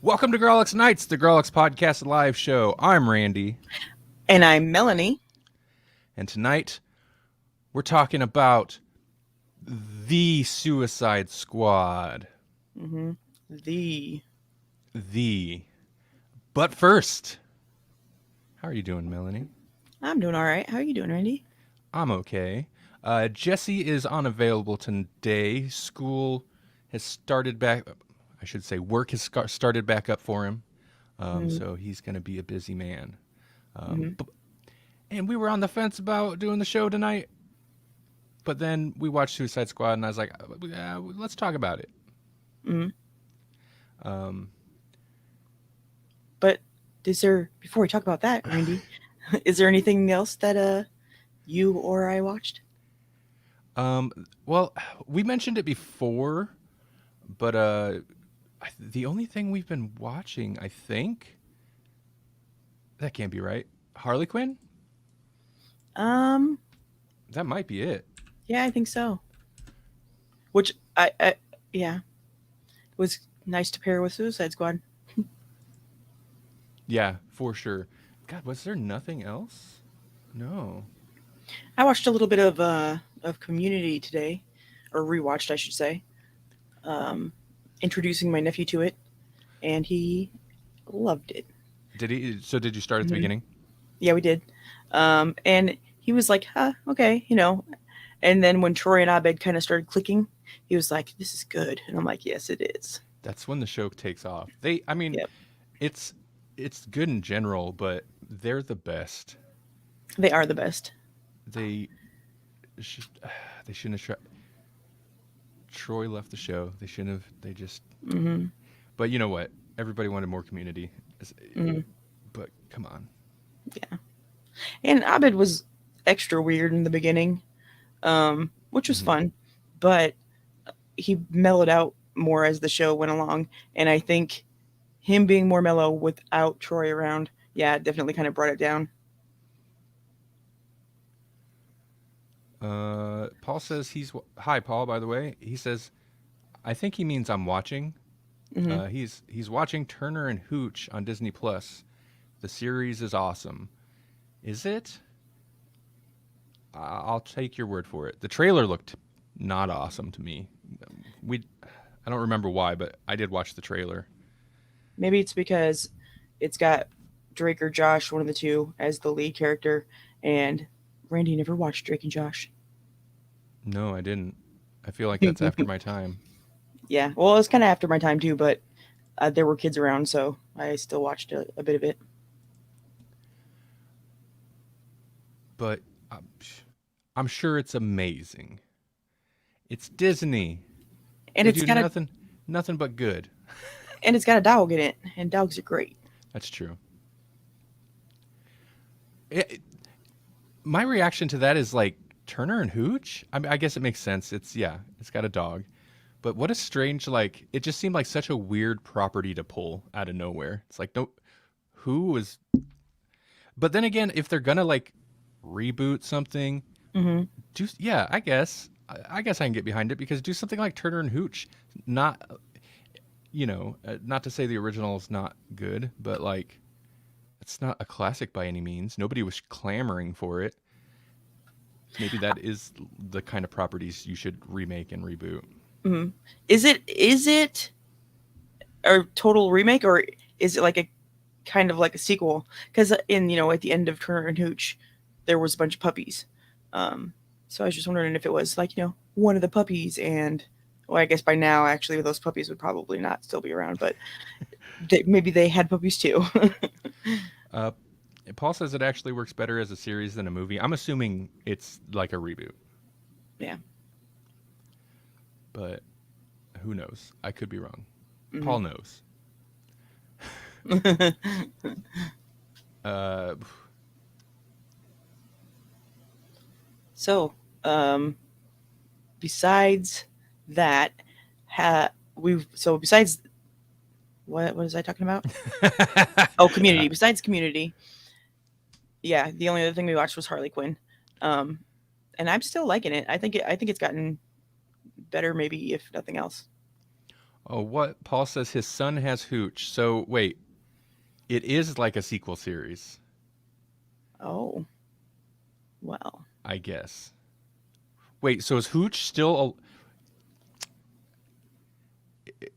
Welcome to Grawlix Nights, the Grawlix Podcast live show. I'm Randy, And I'm Melanie. and tonight we're talking about the Suicide Squad. Mm-hmm. The. The. But first, how are you doing, Melanie? I'm doing all right. How are you doing, Randy? I'm okay. Jesse is unavailable today. School has started back. I should say, work has started back up for him. Mm-hmm. So he's going to be a busy man. Mm-hmm. And we were on the fence about doing the show tonight, but then we watched Suicide Squad, and I was like, let's talk about it. Mm-hmm. Um, But before we talk about that, Randy, is there anything else that you or I watched? well, we mentioned it before, but the only thing we've been watching, I think, that can't be right. Harley Quinn? Um, That might be it. yeah, I think so. Which yeah, was nice to pair with Suicide Squad. Yeah, for sure. God, was there nothing else? No. I watched a little bit of Community today, or rewatched, I should say. Um, Introducing my nephew to it, and he loved it. Did he? So did you start at the Mm-hmm. beginning? Yeah, we did. And he was like, huh, okay. And then when Troy and Abed kind of started clicking, he was like, this is good. And I'm like, yes, it is. That's when the show takes off. I mean, Yep. it's it's good in general, but they're the best. They are the best. They should they shouldn't have Troy left the show. They shouldn't have. They just. Mm-hmm. But you know what? Everybody wanted more community. Mm-hmm. But come on. Yeah. And Abed was extra weird in the beginning, which was Hmm. fun, but he mellowed out more as the show went along. And I think him being more mellow without Troy around, yeah, it definitely kind of brought it down. Paul says hi, Paul. By the way, he says I think he means I'm watching. Mm-hmm. He's watching Turner and Hooch on Disney Plus. The series is awesome. Is it? I'll take your word for it. The trailer looked not awesome to me. I don't remember why, but I did watch the trailer. Maybe it's because it's got Drake or Josh, one of the two, as the lead character, and Randy never watched Drake and Josh. No, I didn't. I feel like that's after my time. Yeah, well, it was kind of after my time too, but there were kids around, so I still watched a bit of it. But I'm sure it's amazing. It's Disney. And They it's do got a nothing but good. and it's got a dog in it, and dogs are great. That's true. It, my reaction to that is like Turner and Hooch. I mean, I guess it makes sense. It's got a dog, but what a strange like. It just seemed like such a weird property to pull out of nowhere. It's like no, who was? But then again, if they're gonna like reboot something, Mm-hmm. I guess I guess I can get behind it because do something like Turner and Hooch. Not not to say the original is not good, but like it's not a classic by any means. Nobody was clamoring for it. Maybe that is the kind of properties you should remake and reboot. Mm-hmm. Is it a total remake, or is it like a kind of like a sequel? Because in at the end of Turner and Hooch, there was a bunch of puppies. Um, so I was just wondering if it was like one of the puppies, and well, I guess by now actually those puppies would probably not still be around, but maybe they had puppies too. Uh, Paul says it actually works better as a series than a movie. I'm assuming it's like a reboot, Yeah. but who knows? I could be wrong. Mm-hmm. Paul knows. Uh, So, um, besides that, besides what was I talking about? Oh, Community. Besides Community, yeah, the only other thing we watched was Harley Quinn, um, and I'm still liking it. I think it's gotten better, maybe if nothing else. Oh, what? Paul says his son has hooch. So wait, it is like a sequel series, Oh, well, I guess. Wait, so is hooch still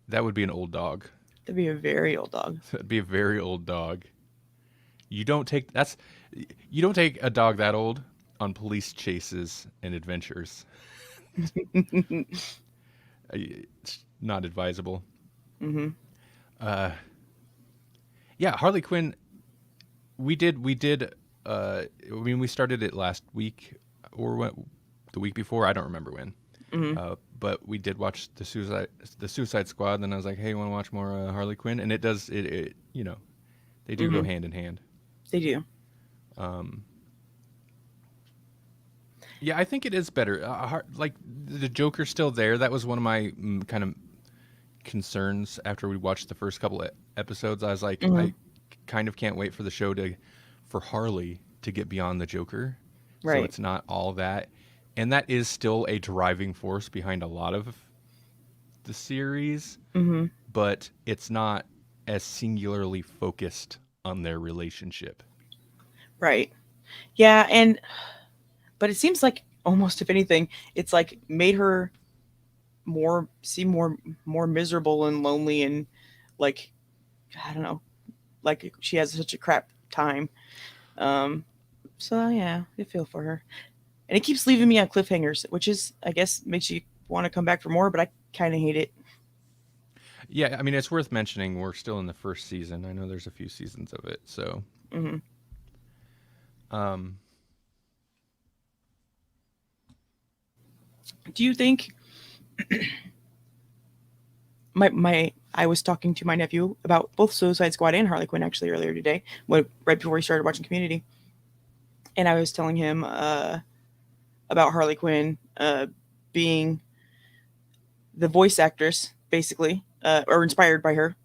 that would be an old dog. that'd be a very old dog. That'd be a very old dog. You don't take that's you don't take a dog that old on police chases and adventures. It's not advisable. Hmm. Uh, yeah, Harley Quinn. We did. I mean, we started it last week or the week before. I don't remember when. Hmm. But we did watch the Suicide Squad. And then I was like, hey, you want to watch more Harley Quinn? And it does. It they do go Hmm. hand in hand. They do. Um, yeah, I think it is better. Like the Joker's still there. That was one of my kind of concerns after we watched the first couple episodes. I was like, Hmm. I kind of can't wait for the show to for Harley to get beyond the Joker, so Right. it's not all that. And that is still a driving force behind a lot of the series, Hmm. but it's not as singularly focused on their relationship. Right. Yeah, and but it seems like almost if anything, it's like made her more seem more miserable and lonely and like I don't know, like she has such a crap time. Um, so yeah, I feel for her, and it keeps leaving me on cliffhangers, which is I guess makes you want to come back for more, but I kind of hate it. Yeah, I mean it's worth mentioning we're still in the first season. I know there's a few seasons of it, so Hmm. um, Do you think my I was talking to my nephew about both Suicide Squad and Harley Quinn actually earlier today, right before we started watching Community, and I was telling him about Harley Quinn being the voice actress, basically, or inspired by her.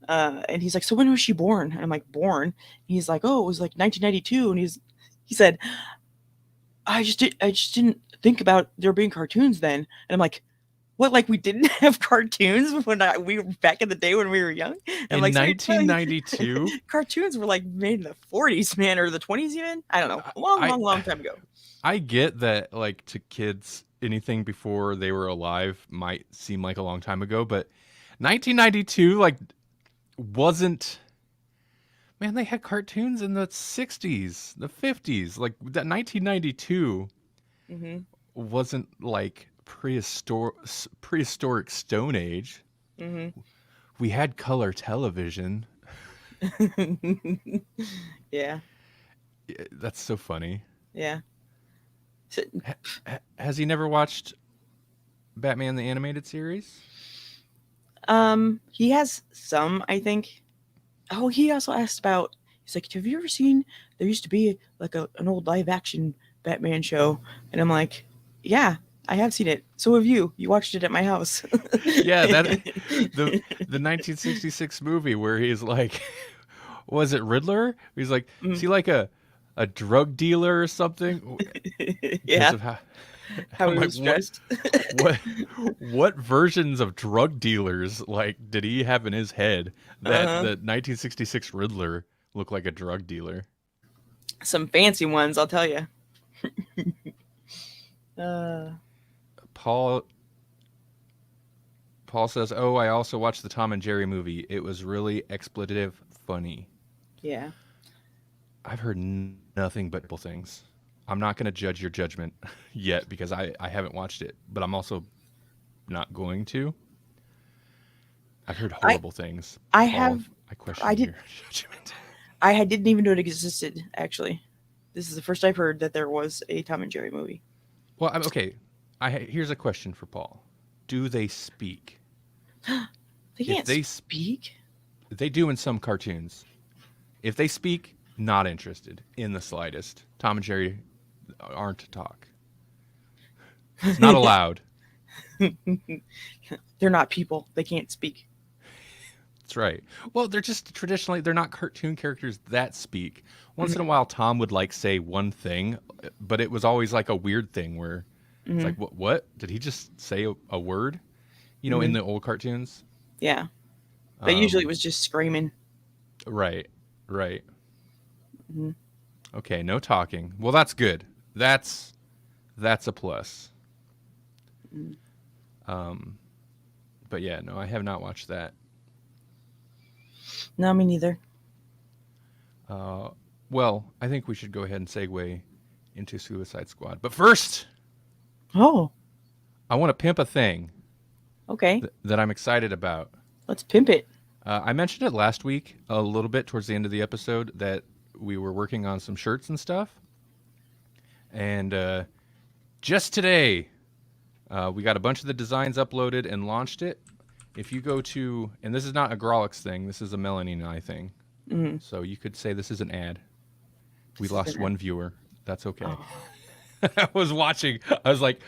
And he's like, "So when was she born?" And I'm like, "Born?" And he's like, "Oh, it was like 1992." And he said, I just didn't think about there being cartoons then." And I'm like, "What? Like we didn't have cartoons we were back in the day when we were young?" And I'm in like, "So you're telling 1992, cartoons were like made in the 40s, man, or the 20s even? I don't know, long, I long, long time ago." I get that like to kids anything before they were alive might seem like a long time ago, but 1992 like wasn't man, they had cartoons in the 60s, the 50s. Like that 1992 Hmm. wasn't like prehistoric stone age. Hmm. We had color television. Yeah, That's so funny. yeah. So, Has he never watched Batman the animated series? he has some, I think. Oh, he also asked about. He's like, "Have you ever seen? There used to be like an old live action Batman show," and I'm like, "Yeah, I have seen it. So have you. You watched it at my house." Yeah, that the the 1966 movie where he's like, was it Riddler? He's like, is Mm. he like a drug dealer or something? Because Yeah, of how how I'm he like, was dressed. what what versions of drug dealers like did he have in his head Uh that huh. the 1966 Riddler looked like a drug dealer? Some fancy ones, I'll tell you. Uh, Paul Paul says, "Oh, I also watched the Tom and Jerry movie. It was really expletive funny." yeah. I've heard nothing but things. I'm not going to judge your judgment yet because I haven't watched it, but I'm also not going to. I've heard I horrible things. I Paul, have I I question did your judgment. didn't even know it existed. Actually, this is the first I've heard that there was a Tom and Jerry movie. Well, okay. Here's a question for Paul. Do they speak? They If can't they speak. they do in some cartoons. If they speak, not interested in the slightest. Tom and Jerry aren't to talk. It's not allowed. They're not people. They can't speak. That's right. Well, they're just traditionally they're not cartoon characters that speak. Once in a Hmm. while, Tom would like say one thing, but it was always like a weird thing where it's Hmm. like, what? Did he just say a word? You know, in Hmm. the old cartoons. Yeah. But usually it Um, was just screaming. right, right. Hmm. Okay, no talking. Well, that's good. That's a plus. Um, but yeah, no, I have not watched that. No, me neither. Uh, well, I think we should go ahead and segue into Suicide Squad. But first, Oh, I want to pimp a thing okay. that I'm excited about. Let's pimp it. I mentioned it last week a little bit towards the end of the episode that we were working on some shirts and stuff. And just today, we got a bunch of the designs uploaded and launched it. If you go to, and this is not a Grawlix thing, this is a Melanie and I thing. Mm, So you could say this is an ad. We this is lost gonna. one viewer. That's okay. Oh. I was watching. I was like,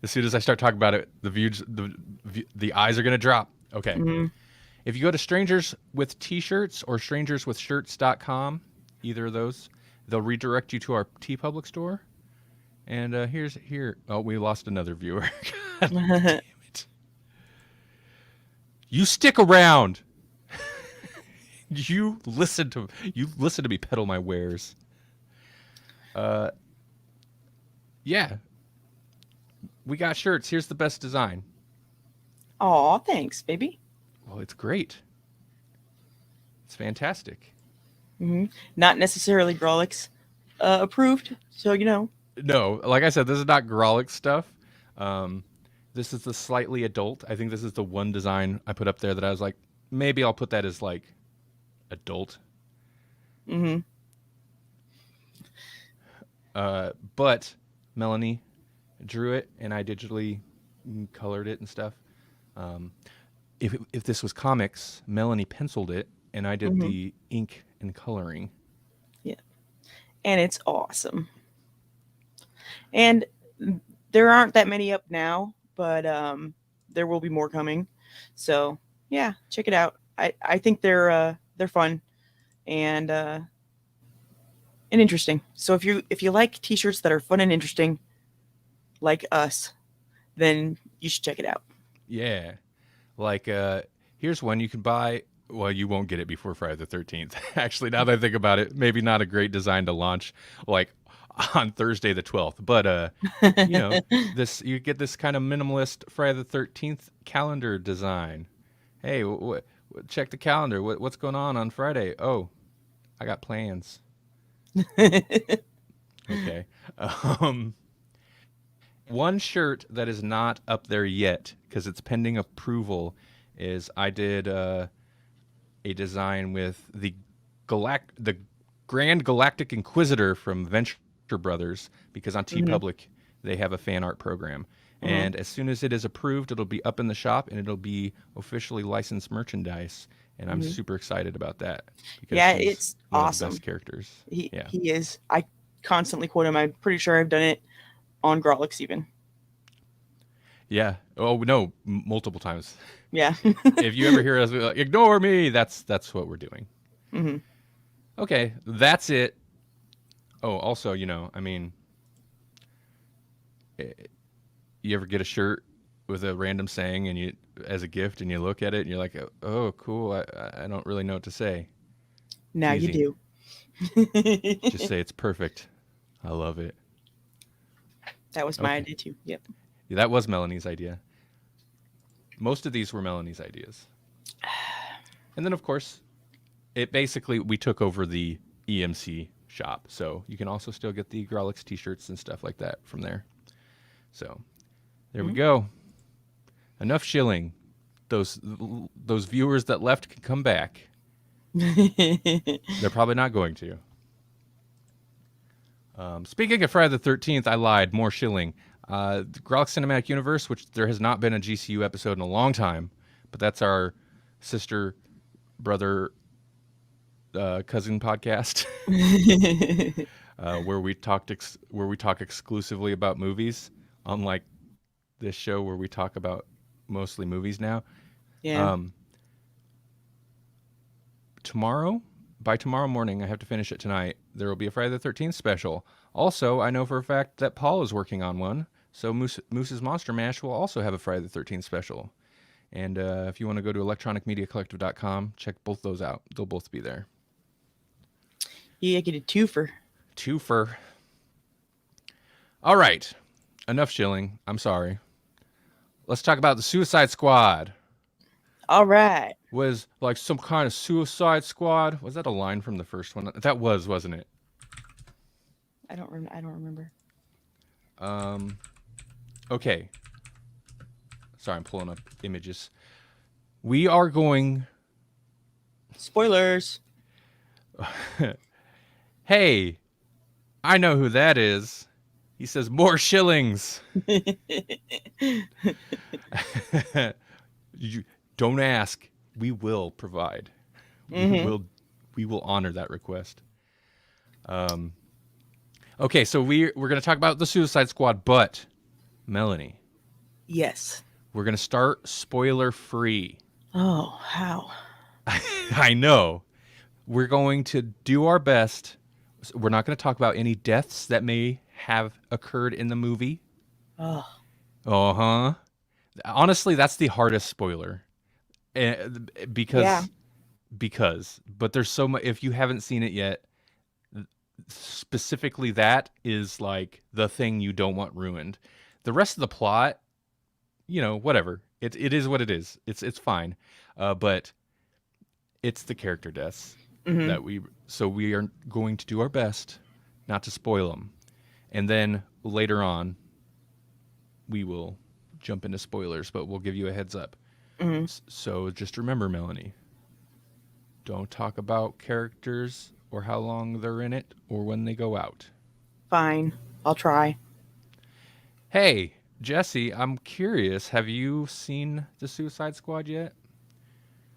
as soon as I start talking about it, the eyes are gonna drop. Okay. Mm, If you go to Strangers with T-shirts or strangerswithshirts.com, either of those, they'll redirect you to our TeePublic store. And here. Oh, we lost another viewer. God damn it! You stick around. You listen to me peddle my wares. Uh, yeah, we got shirts. Here's the best design. Aw, thanks, baby. Well, it's great. It's fantastic. Hmm. Not necessarily Grawlix approved, so you know. No, like I said, this is not Grawlix stuff. Um, this is the slightly adult. I think this is the one design I put up there that I was like, maybe I'll put that as like adult. Hmm. But Melanie drew it, and I digitally colored it and stuff. Um, if this was comics, Melanie penciled it, and I did Hmm. the ink and coloring. Yeah, and it's awesome. And there aren't that many up now, but there will be more coming. So yeah, check it out. I think they're fun and interesting. So if you like t-shirts that are fun and interesting, like us, then you should check it out. Yeah, like here's one you can buy. Well, you won't get it before Friday the 13th. Actually, now that I think about it, maybe not a great design to launch like on Thursday the 12th. But you know, this you get this kind of minimalist Friday the 13th calendar design. Hey, check the calendar. What's going on Friday? Oh, I got plans. Okay. Um, one shirt that is not up there yet because it's pending approval is I did a design with the Grand Galactic Inquisitor from Venture Brothers because on Hmm. TeePublic they have a fan art program. Hmm. And as soon as it is approved, it'll be up in the shop and it'll be officially licensed merchandise. And I'm Hmm. super excited about that because Yeah, he's it's one of the best awesome. characters. He Yeah. he is. I constantly quote him. I'm pretty sure I've done it on Grawlix even. Yeah. Oh no, multiple times. Yeah. If you ever hear us be like, ignore me, that's what we're doing. Hmm. Okay, that's it. Oh, also, I mean, eh, you ever get a shirt with a random saying and you as a gift and you look at it and you're like, oh, cool. I don't really know what to say. It's Now you easy. do. Just say it's perfect. I love it. That was my Okay, idea too. Yep. yeah, that was Melanie's idea. Most of these were Melanie's ideas, and then of course, it basically we took over the EMC shop, so you can also still get the Grawlix T-shirts and stuff like that from there. So there we Mhm. go. Enough shilling. Those viewers that left can come back. They're probably not going to. Speaking of Friday the 13th, I lied. More shilling. The Grawlix Cinematic Universe, which there has not been a GCU episode in a long time, but that's our sister, brother, cousin podcast, where we talk exclusively about movies, unlike this show where we talk about mostly movies now. Yeah. Um, tomorrow, by tomorrow morning, I have to finish it tonight. There will be a Friday the 13th special. Also, I know for a fact that Paul is working on one, so Moose's Monster Mash will also have a Friday the 13th special. And if you want to go to electronicmediacollective.com, check both those out. They'll both be there. Yeah, get a twofer. Twofer. All right. Enough shilling. I'm sorry. Let's talk about the Suicide Squad. All right. Was like some kind of Suicide Squad. Was that a line from the first one? That was, wasn't it? I don't remember. Okay. Sorry, I'm pulling up images. We are going. Spoilers. Hey, I know who that is. He says more shillings. You don't ask. We will provide. Mm-hmm. We will honor that request. Okay, so we're going to talk about the Suicide Squad, but Melanie, Yes. we're going to start spoiler free. Oh, how? I know. We're going to do our best. We're not going to talk about any deaths that may have occurred in the movie. Oh. Uh-huh. Honestly, that's the hardest spoiler. Yeah. Because but there's so much. If you haven't seen it yet, specifically that is like the thing you don't want ruined. The rest of the plot, whatever. It is what it is. It's fine. But it's the character deaths Mm-hmm. that we are going to do our best not to spoil them. And then later on we will jump into spoilers, but we'll give you a heads up. Mm-hmm. So just remember, Melanie, don't talk about characters or how long they're in it or when they go out. Fine. I'll try. Hey, Jesse, I'm curious. Have you seen the Suicide Squad yet?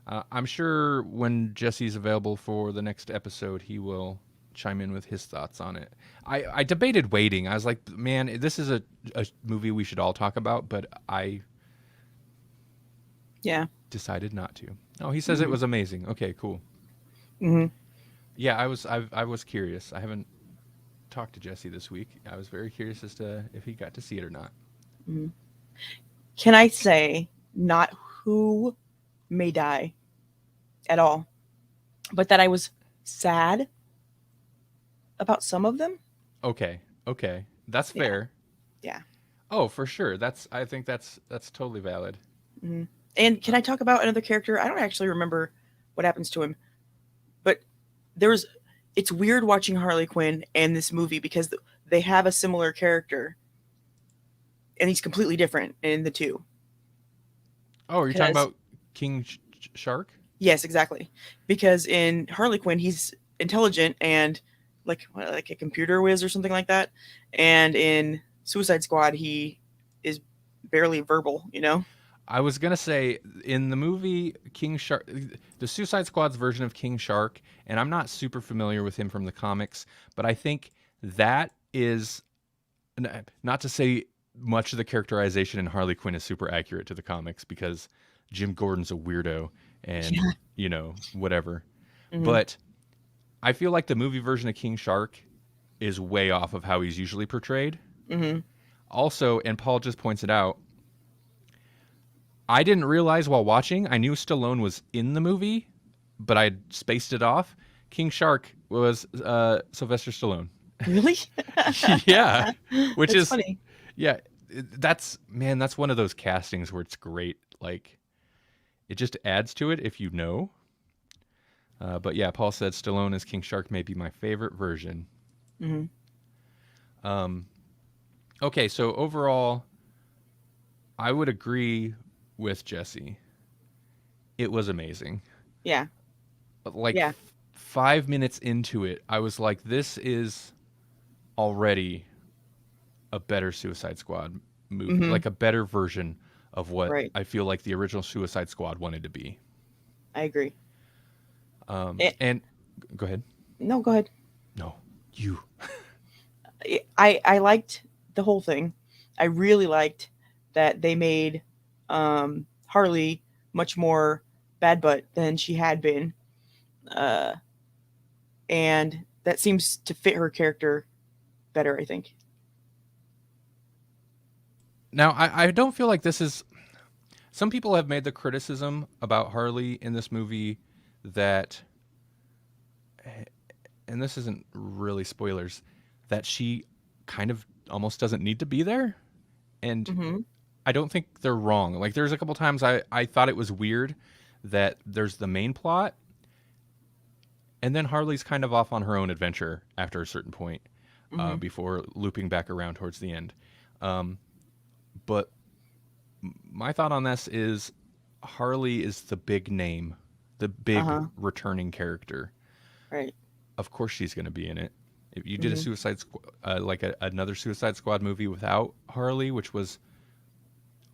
I'm sure when Jesse's available for the next episode, he will chime in with his thoughts on it. I debated waiting. I was like, man, this is a movie we should all talk about, but I Yeah. decided not to. Oh, he says it was amazing. Okay, cool. Mm-hmm. Yeah, I was curious. I haven't talked to Jesse this week. I was very curious as to if he got to see it or not. Mm-hmm. Can I say not who may die at all, but that I was sad about some of them? Okay, that's Yeah. fair. Yeah. Oh, for sure. I think that's totally valid. Mm-hmm. And can I talk about another character? I don't actually remember what happens to him, but there's. It's weird watching Harley Quinn and this movie because they have a similar character, and he's completely different in the two. Oh, are you talking Because about King Shark? yes, exactly. Because in Harley Quinn, he's intelligent and like a computer whiz or something like that, and in Suicide Squad, he is barely verbal. I was gonna say in the movie King Shark, the Suicide Squad's version of King Shark, and I'm not super familiar with him from the comics, but I think that is not to say much of the characterization in Harley Quinn is super accurate to the comics because Jim Gordon's a weirdo and Yeah. whatever. Mm-hmm. But I feel like the movie version of King Shark is way off of how he's usually portrayed. Mm-hmm. Also, and Paul just points it out, I didn't realize while watching, I knew Stallone was in the movie, but I spaced it off. King Shark was Sylvester Stallone. Really? Yeah, which That's is funny. yeah, that's one of those castings where it's great. Like it just adds to it if you know. But yeah, Paul said Stallone as King Shark may be my favorite version. Mm-hmm. Okay, so overall, I would agree with Jesse. It was amazing. Yeah. But like Yeah. 5 minutes into it, I was like, this is already a better Suicide Squad movie, Mm-hmm. like a better version of what Right. I feel like the original Suicide Squad wanted to be. I agree. Eh, And go ahead. no, go ahead. No, you. I liked the whole thing. I really liked that they made Harley much more bad butt than she had been, uh, and that seems to fit her character better. I think. Now, I don't feel like this is. Some people have made the criticism about Harley in this movie that, and this isn't really spoilers, that she kind of almost doesn't need to be there. And Mm-hmm. I don't think they're wrong. Like, there's a couple times I thought it was weird that there's the main plot, and then Harley's kind of off on her own adventure after a certain point, Mm-hmm. before looping back around towards the end. Um, but my thought on this is Harley is the big name, the big Uh-huh. returning character. Right. Of course, she's going to be in it. If you did a Mm-hmm. another Suicide Squad movie without Harley, which was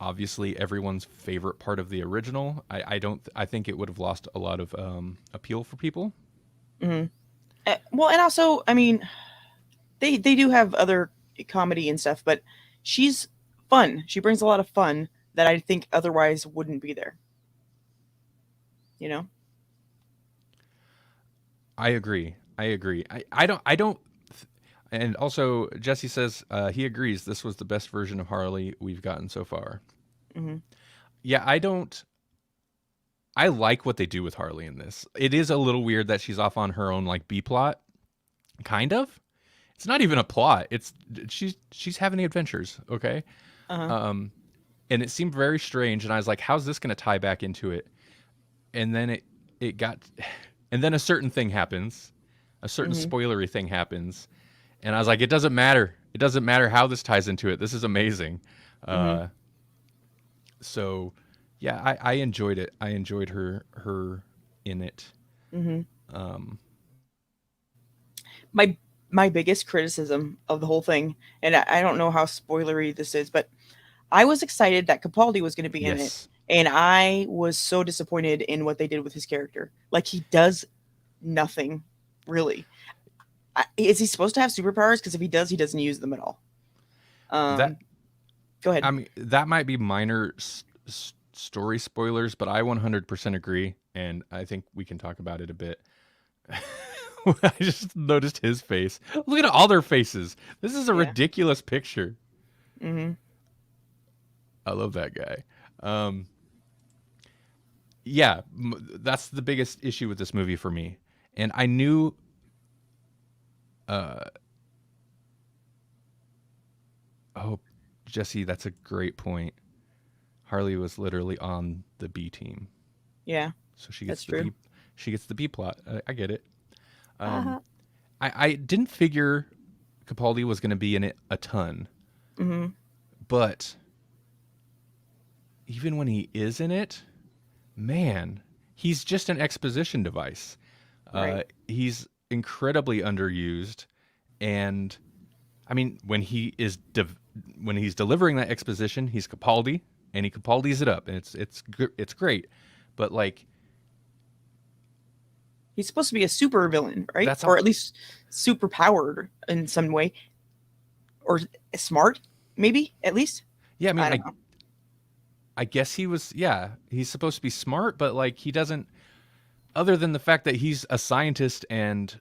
obviously everyone's favorite part of the original, I don't. I think it would have lost a lot of appeal for people. Mm-hmm. Well, and also, I mean, they do have other comedy and stuff, but she's fun. She brings a lot of fun that I think otherwise wouldn't be there. You know? I agree. I agree. I don't. And also, Jesse says he agrees. This was the best version of Harley we've gotten so far. Mm-hmm. Yeah, I don't. I like what they do with Harley in this. It is a little weird that she's off on her own like B plot, kind of. It's not even a plot. It's she's having adventures, okay? Uh-huh. Um, and it seemed very strange. And I was like, how's this going to tie back into it? And then it got, and then a certain thing happens, a certain Mm-hmm. spoilery thing happens, and I was like, it doesn't matter. It doesn't matter how this ties into it. This is amazing. Mm-hmm. Uh, so yeah, I enjoyed it. I enjoyed her in it. Mm-hmm. Um, My my biggest criticism of the whole thing, and I don't know how spoilery this is, but I was excited that Capaldi was going to be in it, yes. and I was so disappointed in what they did with his character. Like he does nothing, really. Is he supposed to have superpowers? Because if he does, he doesn't use them at all. That Um, Go ahead. I mean, that might be minor story spoilers, but I 100% agree, and I think we can talk about it a bit. I just noticed his face. Look at all their faces. This is a Yeah. ridiculous picture. Mm-hmm. I love that guy. Um, yeah, that's the biggest issue with this movie for me. And I knew, uh, oh, Jesse, that's a great point. Harley was literally on the B team, Yeah, so she that's gets the true. B. She gets the B plot. I get it. Um, Uh-huh. I didn't figure Capaldi was going to be in it a ton, Mm-hmm. but even when he is in it, man, he's just an exposition device. Right. He's incredibly underused, and I mean, when he's delivering that exposition, he's Capaldi, and he Capaldi's it up, and it's great. But like He's supposed to be a super villain, right? that's Or all. at least super powered in some way, or smart, maybe at least. Yeah, I I mean, don't know. I guess he was. Yeah, he's supposed to be smart, but like he doesn't. Other than the fact that he's a scientist and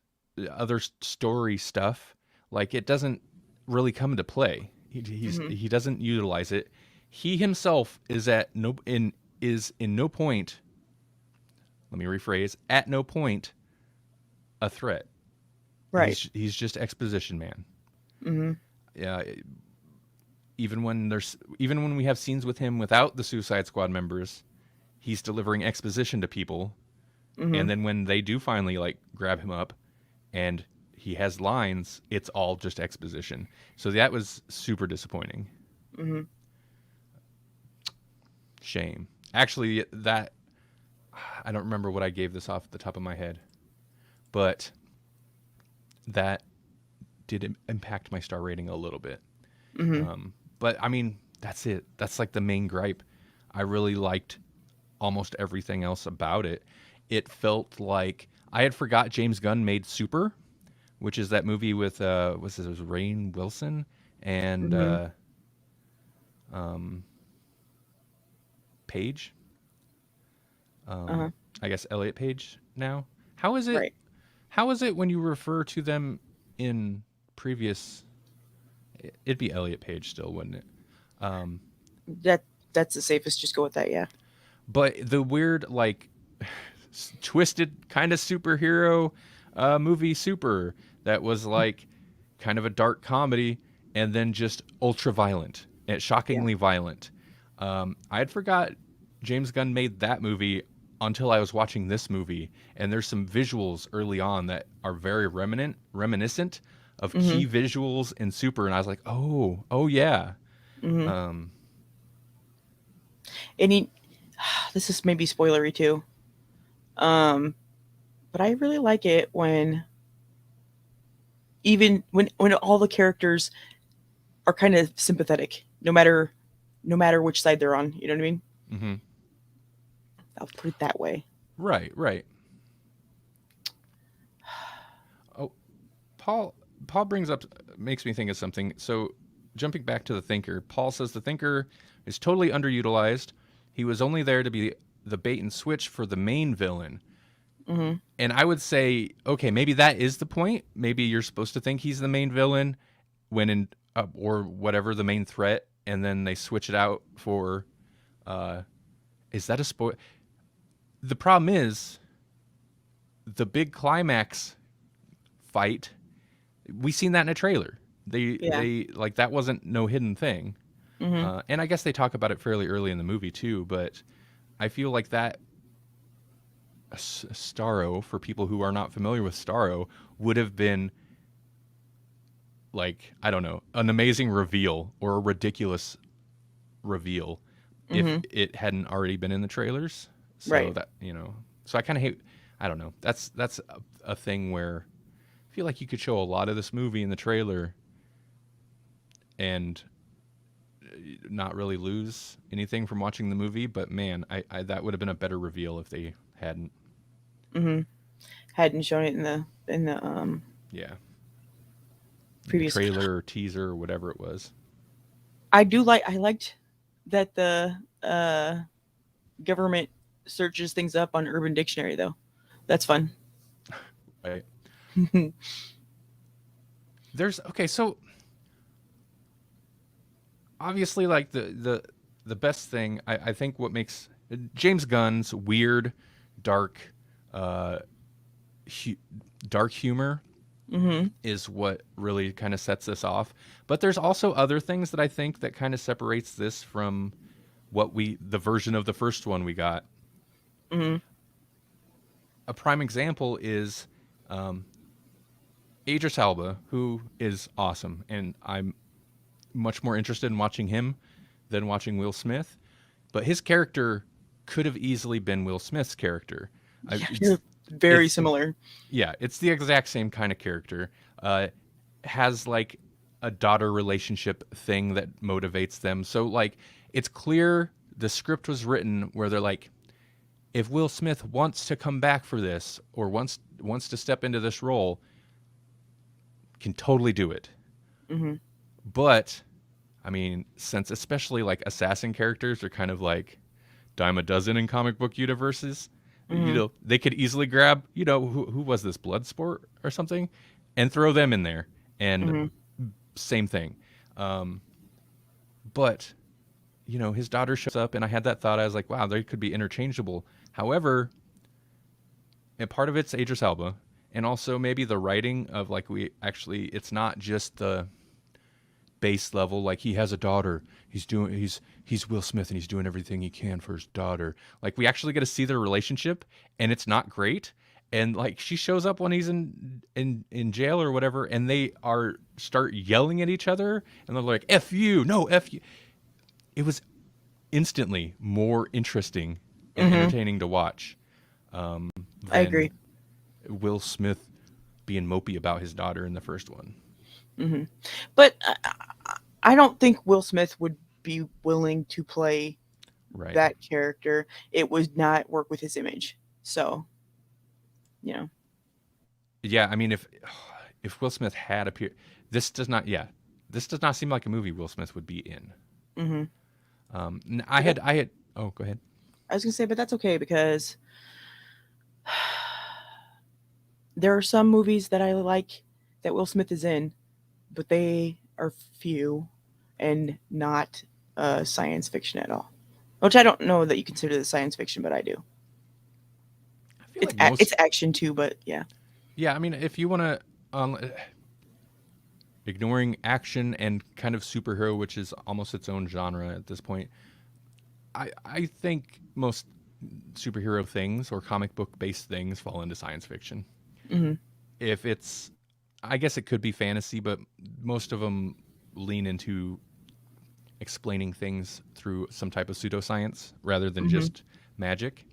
other story stuff, like it doesn't really come into play. Mm-hmm. He doesn't utilize it. He himself is in no point. Let me rephrase. At no point a threat. Right. He's just exposition man. Mm-hmm. Yeah. Even when we have scenes with him without the Suicide Squad members, he's delivering exposition to people. Mm-hmm. And then when they do finally like grab him up and he has lines, it's all just exposition. So that was super disappointing. Mm-hmm. Shame. Actually, that I don't remember what I gave this off the top of my head, but that did impact my star rating a little bit. Mm-hmm. But I mean, that's it. That's like the main gripe. I really liked almost everything else about it. It felt like I had forgot James Gunn made Super, which is that movie with it was Rainn Wilson and Mm-hmm. um, Page. Uh-huh. I guess Elliot Page now. How is it? Right. How is it when you refer to them in previous? It'd be Elliot Page still, wouldn't it? Um, That's that's the safest. Just go with that. Yeah. But the weird, like, twisted kind of superhero movie Super that was like kind of a dark comedy and then just ultra violent and Yeah. shockingly violent. I had forgot James Gunn made that movie until I was watching this movie, and there's some visuals early on that are very reminiscent of Mm-hmm. key visuals in Super, and I was like, oh yeah. Mm-hmm. Um, And he, this is maybe spoilery too. Um, but I really like it when even when all the characters are kind of sympathetic, no matter which side they're on. You know what I mean? mhm. I'll put it that way. Right, right. Oh, Paul Paul brings up makes me think of something. So jumping back to the thinker, Paul says the thinker is totally underutilized. He was only there to be the bait and switch for the main villain. Mm-hmm. And I would say, okay, maybe that is the point. Maybe you're supposed to think he's the main villain when in or whatever the main threat, and then they switch it out for. Uh, is that a spoil? The problem is the big climax fight. We seen that in a trailer. Yeah. They like that wasn't no hidden thing. Mm-hmm. And I guess they talk about it fairly early in the movie too. But I feel like that Starro, for people who are not familiar with Starro, would have been like, I don't know, an amazing reveal or a ridiculous reveal if Mm-hmm. it hadn't already been in the trailers. So Right. that, so I kind of hate, I don't know. That's a thing where I feel like you could show a lot of this movie in the trailer and not really lose anything from watching the movie. But man, I that would have been a better reveal if they hadn't. Mm-hmm. Hadn't shown it in the Yeah, in the previous. trailer or teaser or whatever it was. I liked that the government searches things up on Urban Dictionary though. That's fun. Right. There's okay, so obviously like the best thing I think what makes James Gunn's weird, dark, uh, hu- dark humor Mm-hmm. is what really kind of sets this off. But there's also other things that I think that kind of separates this from the version of the first one we got. Mm-hmm. A prime example is um, Idris Elba, who is awesome, and I'm much more interested in watching him than watching Will Smith. But his character could have easily been Will Smith's character. I, Yeah, it's you're very it's similar. yeah, it's the exact same kind of character. Has like a daughter relationship thing that motivates them. So like it's clear the script was written where they're like, if Will Smith wants to come back for this or wants to step into this role, can totally do it. Mm-hmm. But I mean, since especially like assassin characters are kind of like dime a dozen in comic book universes, Mm-hmm. they could easily grab, who was this Bloodsport or something and throw them in there and Mm-hmm. same thing. Um, but his daughter shows up and I had that thought. I was like, wow, they could be interchangeable. However, and part of it's Idris Elba and also maybe the writing of like it's not just the base level like he has a daughter, he's Will Smith and he's doing everything he can for his daughter. Like we actually get to see their relationship and it's not great, and like she shows up when he's in jail or whatever and they are start yelling at each other and they're like F you, no F you. It was instantly more interesting and Mm-hmm. entertaining to watch I agree. than Will Smith being mopey about his daughter in the first one. Mm-hmm. But I don't think Will Smith would be willing to play Right. that character. It would not work with his image. So, you know. Yeah, I mean, if Will Smith had appeared, this does not. Yeah, this does not seem like a movie Will Smith would be in. Mm-hmm. I had. Oh, go ahead. I was gonna say, but that's okay because there are some movies that I like that Will Smith is in, but they are few and not science fiction at all. which I don't know that you consider this science fiction, but I do. I feel like most, It's action too, but yeah. yeah. I mean, if you want to, ignoring action and kind of superhero, which is almost its own genre at this point, I think most superhero things or comic book based things fall into science fiction. Hmm. If it's, I guess it could be fantasy, but most of them lean into explaining things through some type of pseudoscience rather than Hmm. just magic.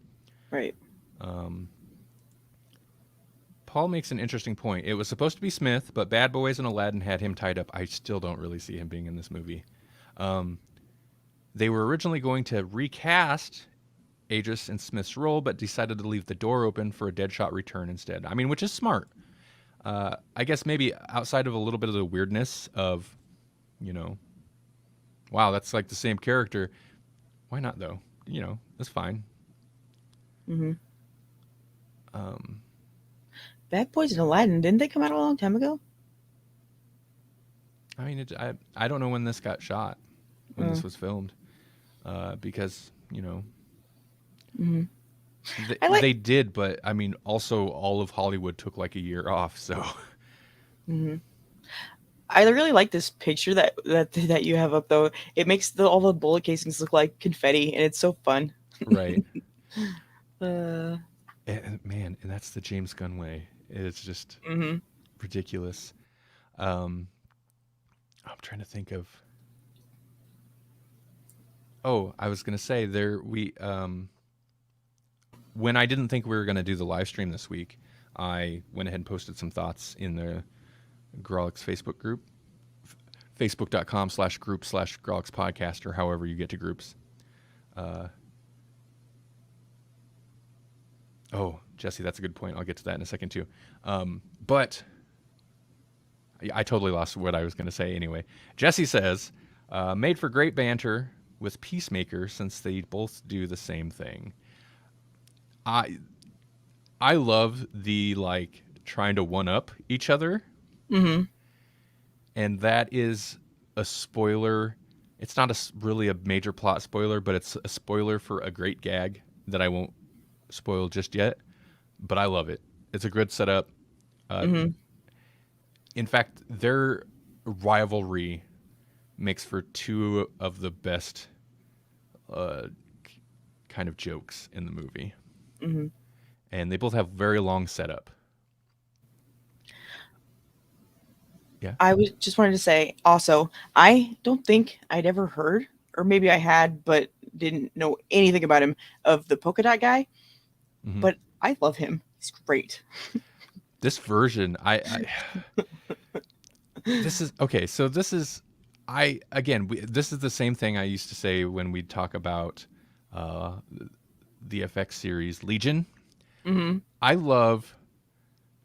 Right. Um, Paul makes an interesting point. It was supposed to be Smith, but Bad Boys and Aladdin had him tied up. I still don't really see him being in this movie. Um, they were originally going to recast Idris and Smith's role, but decided to leave the door open for a Deadshot return instead. I mean, which is smart. I guess maybe outside of a little bit of the weirdness of, you know, wow, that's like the same character. Why not though? That's fine. Hmm. Um, Bad Boys and Aladdin, didn't they come out a long time ago? I mean, I don't know when this got shot, when Uh, this was filmed, because hmm. they, I like. they did, but I mean, also all of Hollywood took like a year off, so Hmm. I really like this picture that you have up though. It makes all the bullet casings look like confetti, and it's so fun. right. Uh, Man, and that's the James Gunn way. It's just hmm. ridiculous. Um, I'm trying to think of. Oh, I was gonna say there we when I didn't think we were gonna do the live stream this week, I went ahead and posted some thoughts in the Grawlix Facebook group, facebook.com/group/Grawlix podcast, or however you get to groups. Uh, oh, Jesse, that's a good point. I'll get to that in a second too. But I totally lost what I was going to say anyway. Jesse says, made for great banter with Peacemaker since they both do the same thing. I I love the like trying to one up each other, Hmm. and that is a spoiler. It's not really a major plot spoiler, but it's a spoiler for a great gag that I won't spoil just yet. But I love it. It's a good setup. Uh, Hmm. in fact, their rivalry makes for two of the best uh, kind of jokes in the movie, Hmm. and they both have very long setup. Yeah. I was just wanted to say also, I don't think I'd ever heard, or maybe I had, but didn't know anything about him, of the polka dot guy. Hmm. But I love him. He's great. This version, this is okay. So this is, I again, this is the same thing I used to say when we talk about uh, the FX series Legion. Hmm. I love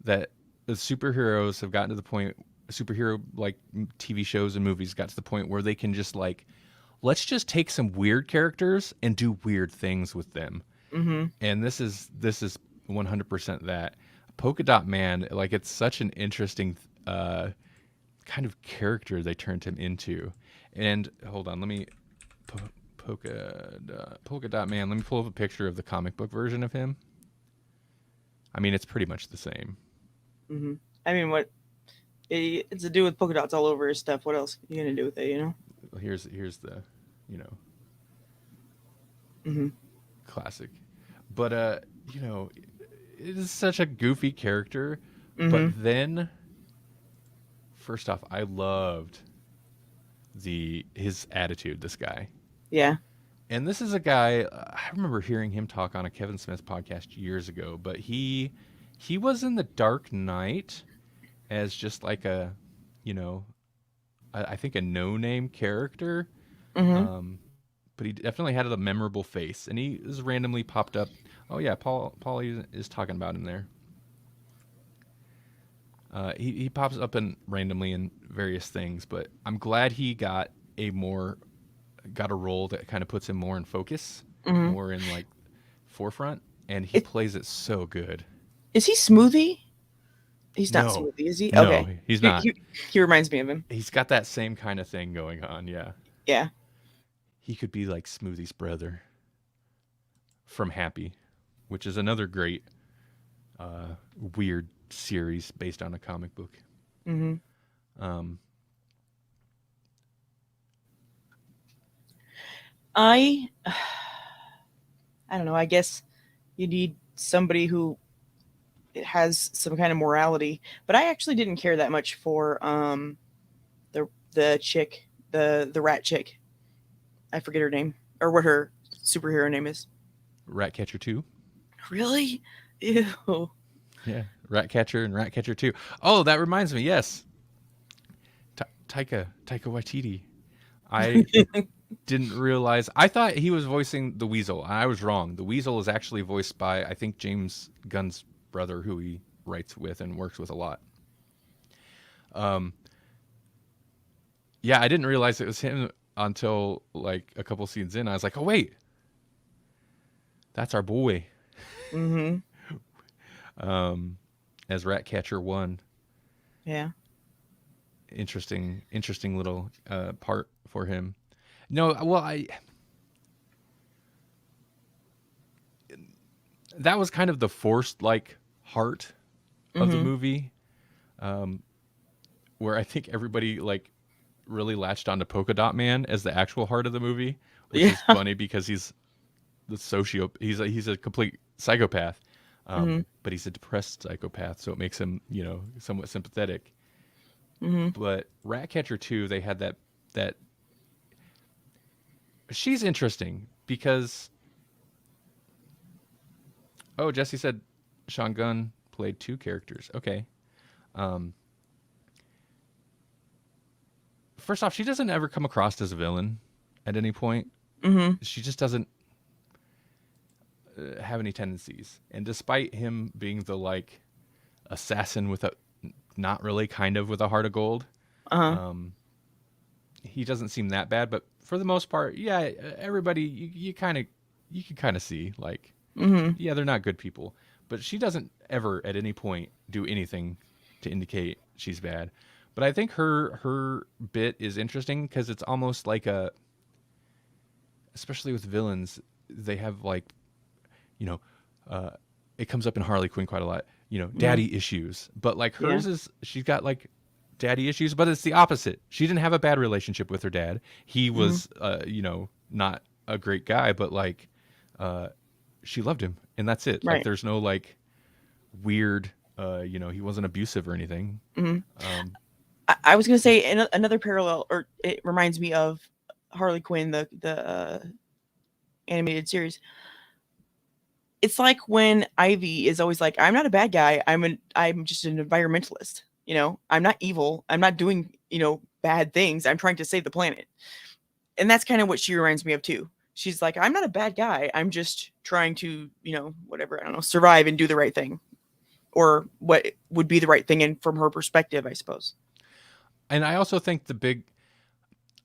that the superheroes have gotten to the point, superhero like TV shows and movies got to the point where they can just like, let's just take some weird characters and do weird things with them. Hmm. And this is 100% that. Polka Dot Man, like it's such an interesting kind of character they turned him into. And hold on, let me Polka Dot Man. Let me pull up a picture of the comic book version of him. I mean, it's pretty much the same. Hmm. I mean, what it's to do with polka dots all over his stuff. What else are you gonna do with it? Here's the, you know, Hmm. classic. But you know, it is such a goofy character. But Hmm. then, first off, I loved the his attitude. This guy, Yeah. and this is a guy I remember hearing him talk on a Kevin Smith podcast years ago. But he was in the Dark Knight as just like a, you know, I think a no name character. Hmm. Um, but he definitely had a memorable face, and he is randomly popped up. Oh yeah, Paul is talking about him there. He pops up in randomly in various things, but I'm glad he got a role that kind of puts him more in focus, Hmm. more in like forefront, and he It, plays it so good. is he Smoothie? He's not No, Smoothie, is he? no, Okay. he's He, not. he, he reminds me of him. He's got that same kind of thing going on. Yeah, Yeah. he could be like Smoothie's brother. from Happy, which is another great weird series based on a comic book. Mm-hmm. Um, I I don't know. I guess you need somebody who has some kind of morality. But I actually didn't care that much for the chick, the rat chick. I forget her name or what her superhero name is. Ratcatcher 2. Really? Ew. Yeah, Ratcatcher and Ratcatcher 2. Oh, that reminds me. Yes, Taika Waititi. I didn't realize. I thought he was voicing the Weasel. I was wrong. The Weasel is actually voiced by, I think, James Gunn's brother, who he writes with and works with a lot. Um, yeah, I didn't realize it was him until like a couple scenes in. I was like, oh wait, that's our boy. Mm-hmm. Um, as Ratcatcher 1. Yeah. Interesting little part for him. No, well, I that was kind of the forced like heart of the Mm-hmm. movie, um, where I think everybody like really latched onto Polka Dot Man as the actual heart of the movie, which Yeah. is funny because he's the socio he's a complete psychopath, Mm-hmm. but he's a depressed psychopath, so it makes him somewhat sympathetic. Mm-hmm. But Ratcatcher 2, they had that she's interesting because oh, Jesse said Sean Gunn played two characters. Okay. Um, first off, she doesn't ever come across as a villain at any point. Mm-hmm. She just doesn't have any tendencies. And despite him being the like assassin with a not really kind of with a heart of gold, Uh-huh. um, he doesn't seem that bad. But for the most part, yeah, everybody you kind of you can kind of see like Mm-hmm. yeah, they're not good people. But she doesn't ever at any point do anything to indicate she's bad. But I think her bit is interesting because it's almost like a, especially with villains, they have like, you know, uh, it comes up in Harley Quinn quite a lot. You know, Mm-hmm. daddy issues. But like Yeah. hers is, she's got like daddy issues, but it's the opposite. She didn't have a bad relationship with her dad. He Mm-hmm. was, not a great guy, but like, uh, she loved him, and that's it. Like, Right. there's no like weird, he wasn't abusive or anything. Mm-hmm. Um, I was gonna say another parallel, or it reminds me of Harley Quinn, the animated series. It's like when Ivy is always like, "I'm not a bad guy. I'm just an environmentalist. I'm not evil. I'm not doing bad things. I'm trying to save the planet." And that's kind of what she reminds me of too. She's like, "I'm not a bad guy. I'm just trying to whatever, I don't know, survive and do the right thing, or what would be the right thing, and from her perspective, I suppose." and I also think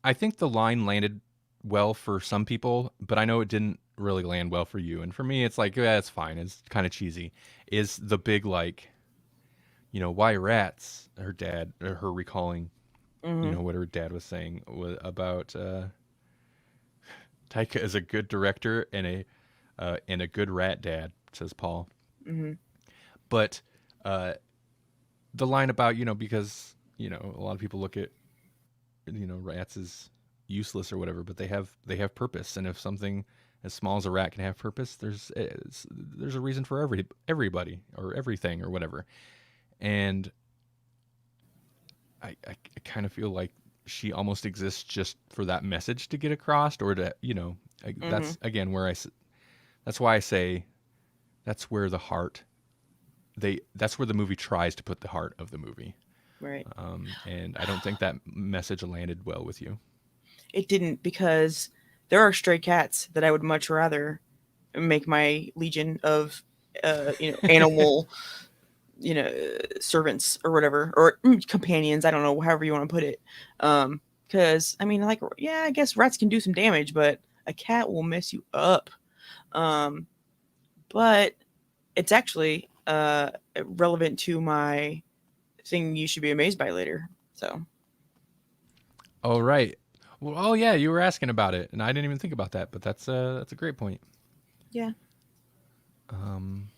I think the line landed well for some people, but I know it didn't really land well for you. And for me, it's like, yeah, it's fine. It's kind of cheesy. Is the big like, why rats? Her dad, or her recalling, Mm-hmm. what her dad was saying was about Taika is a good director and a good rat dad, says Paul. Mm-hmm. But uh, the line about because a lot of people look at rats as useless or whatever, but they have purpose, and if something as small as a rat can have purpose, there's a reason for everybody or everything or whatever. And I kind of feel like she almost exists just for that message to get across, or to Mm-hmm. that's again that's why I say that's where the heart that's where the movie tries to put the heart of the movie. Right. And I don't think that message landed well with you. It didn't, because there are stray cats that I would much rather make my legion of animal servants or whatever, or companions, I don't know, however you want to put it. Because I mean, like, yeah, I guess rats can do some damage, but a cat will mess you up. um but it's actually relevant to my thing you should be amazed by later. So Oh right. Well, oh yeah, you were asking about it, and I didn't even think about that. But that's a great point. yeah. Um,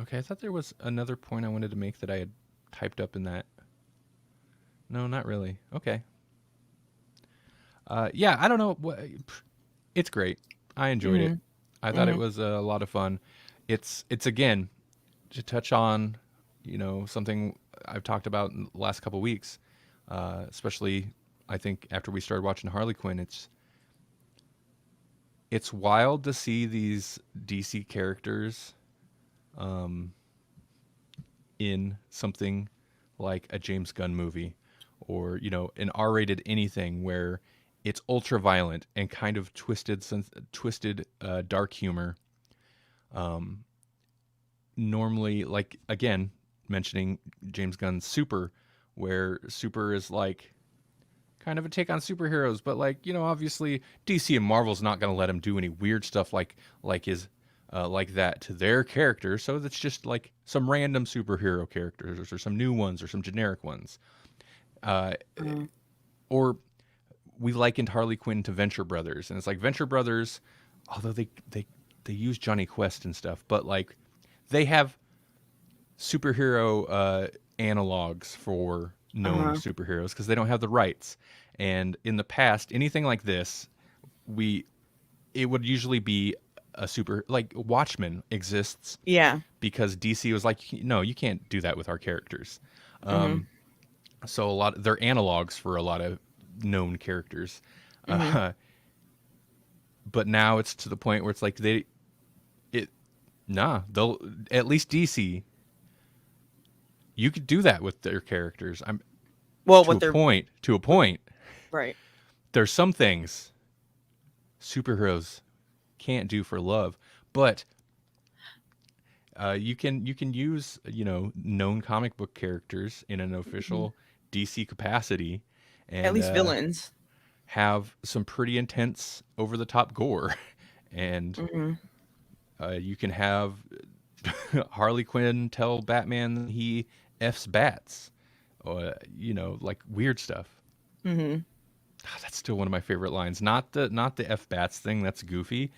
okay, I thought there was another point I wanted to make that I had typed up in that. No, not really. Okay. Yeah, I don't know. It's great. I enjoyed it. Mhm. I thought it Mhm. was a lot of fun. It's again to touch on, something I've talked about in the last couple weeks, especially I think after we started watching Harley Quinn. It's wild to see these DC characters um, in something like a James Gunn movie, or an R-rated anything where it's ultra violent and kind of twisted dark humor. Um, Normally, like again, mentioning James Gunn's Super, where Super is like kind of a take on superheroes, but like obviously DC and Marvel's not going to let him do any weird stuff like that to their characters. So that's just like some random superhero characters or some new ones or some generic ones. Uh, Mhm. or we likened Harley Quinn to Venture Brothers, and it's like Venture Brothers, although they use Johnny Quest and stuff, but like they have superhero analogs for known Uh-huh. superheroes because they don't have the rights. And in the past, anything like this, we it would usually be a super like Watchmen exists Yeah. because DC was like, no, you can't do that with our characters. Mhm. Um, so they're analogs for a lot of known characters. Mhm. Uh, but now it's to the point where it's like it they'll at least DC you could do that with their characters. I'm Well, to what a they're point. To a what, point. right. There's some things superheroes can't do for love, but you can use known comic book characters in an Mhm. official DC capacity, At and least villains. have some pretty intense over the top gore, and Mhm. you can have Harley Quinn tell Batman he f's bats, or like weird stuff. Mhm. Ah, that's still one of my favorite lines. Not the f bats thing. That's goofy.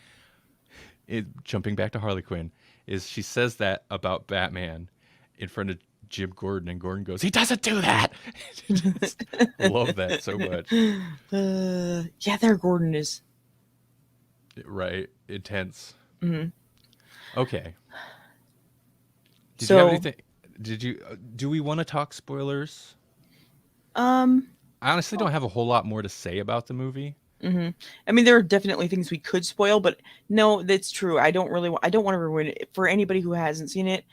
Jumping back to Harley Quinn, is she says that about Batman in front of Jim Gordon, and Gordon goes, "He doesn't do that." Just love that so much. Yeah, there Gordon is. Right, intense. Mhm. Okay, did you have So, anything? Did you? Do we want to talk spoilers? um, I honestly don't have a whole lot more to say about the movie. hmm I mean, there are definitely things we could spoil, but no, that's true. I don't really. I don't want to ruin it for anybody who hasn't seen it.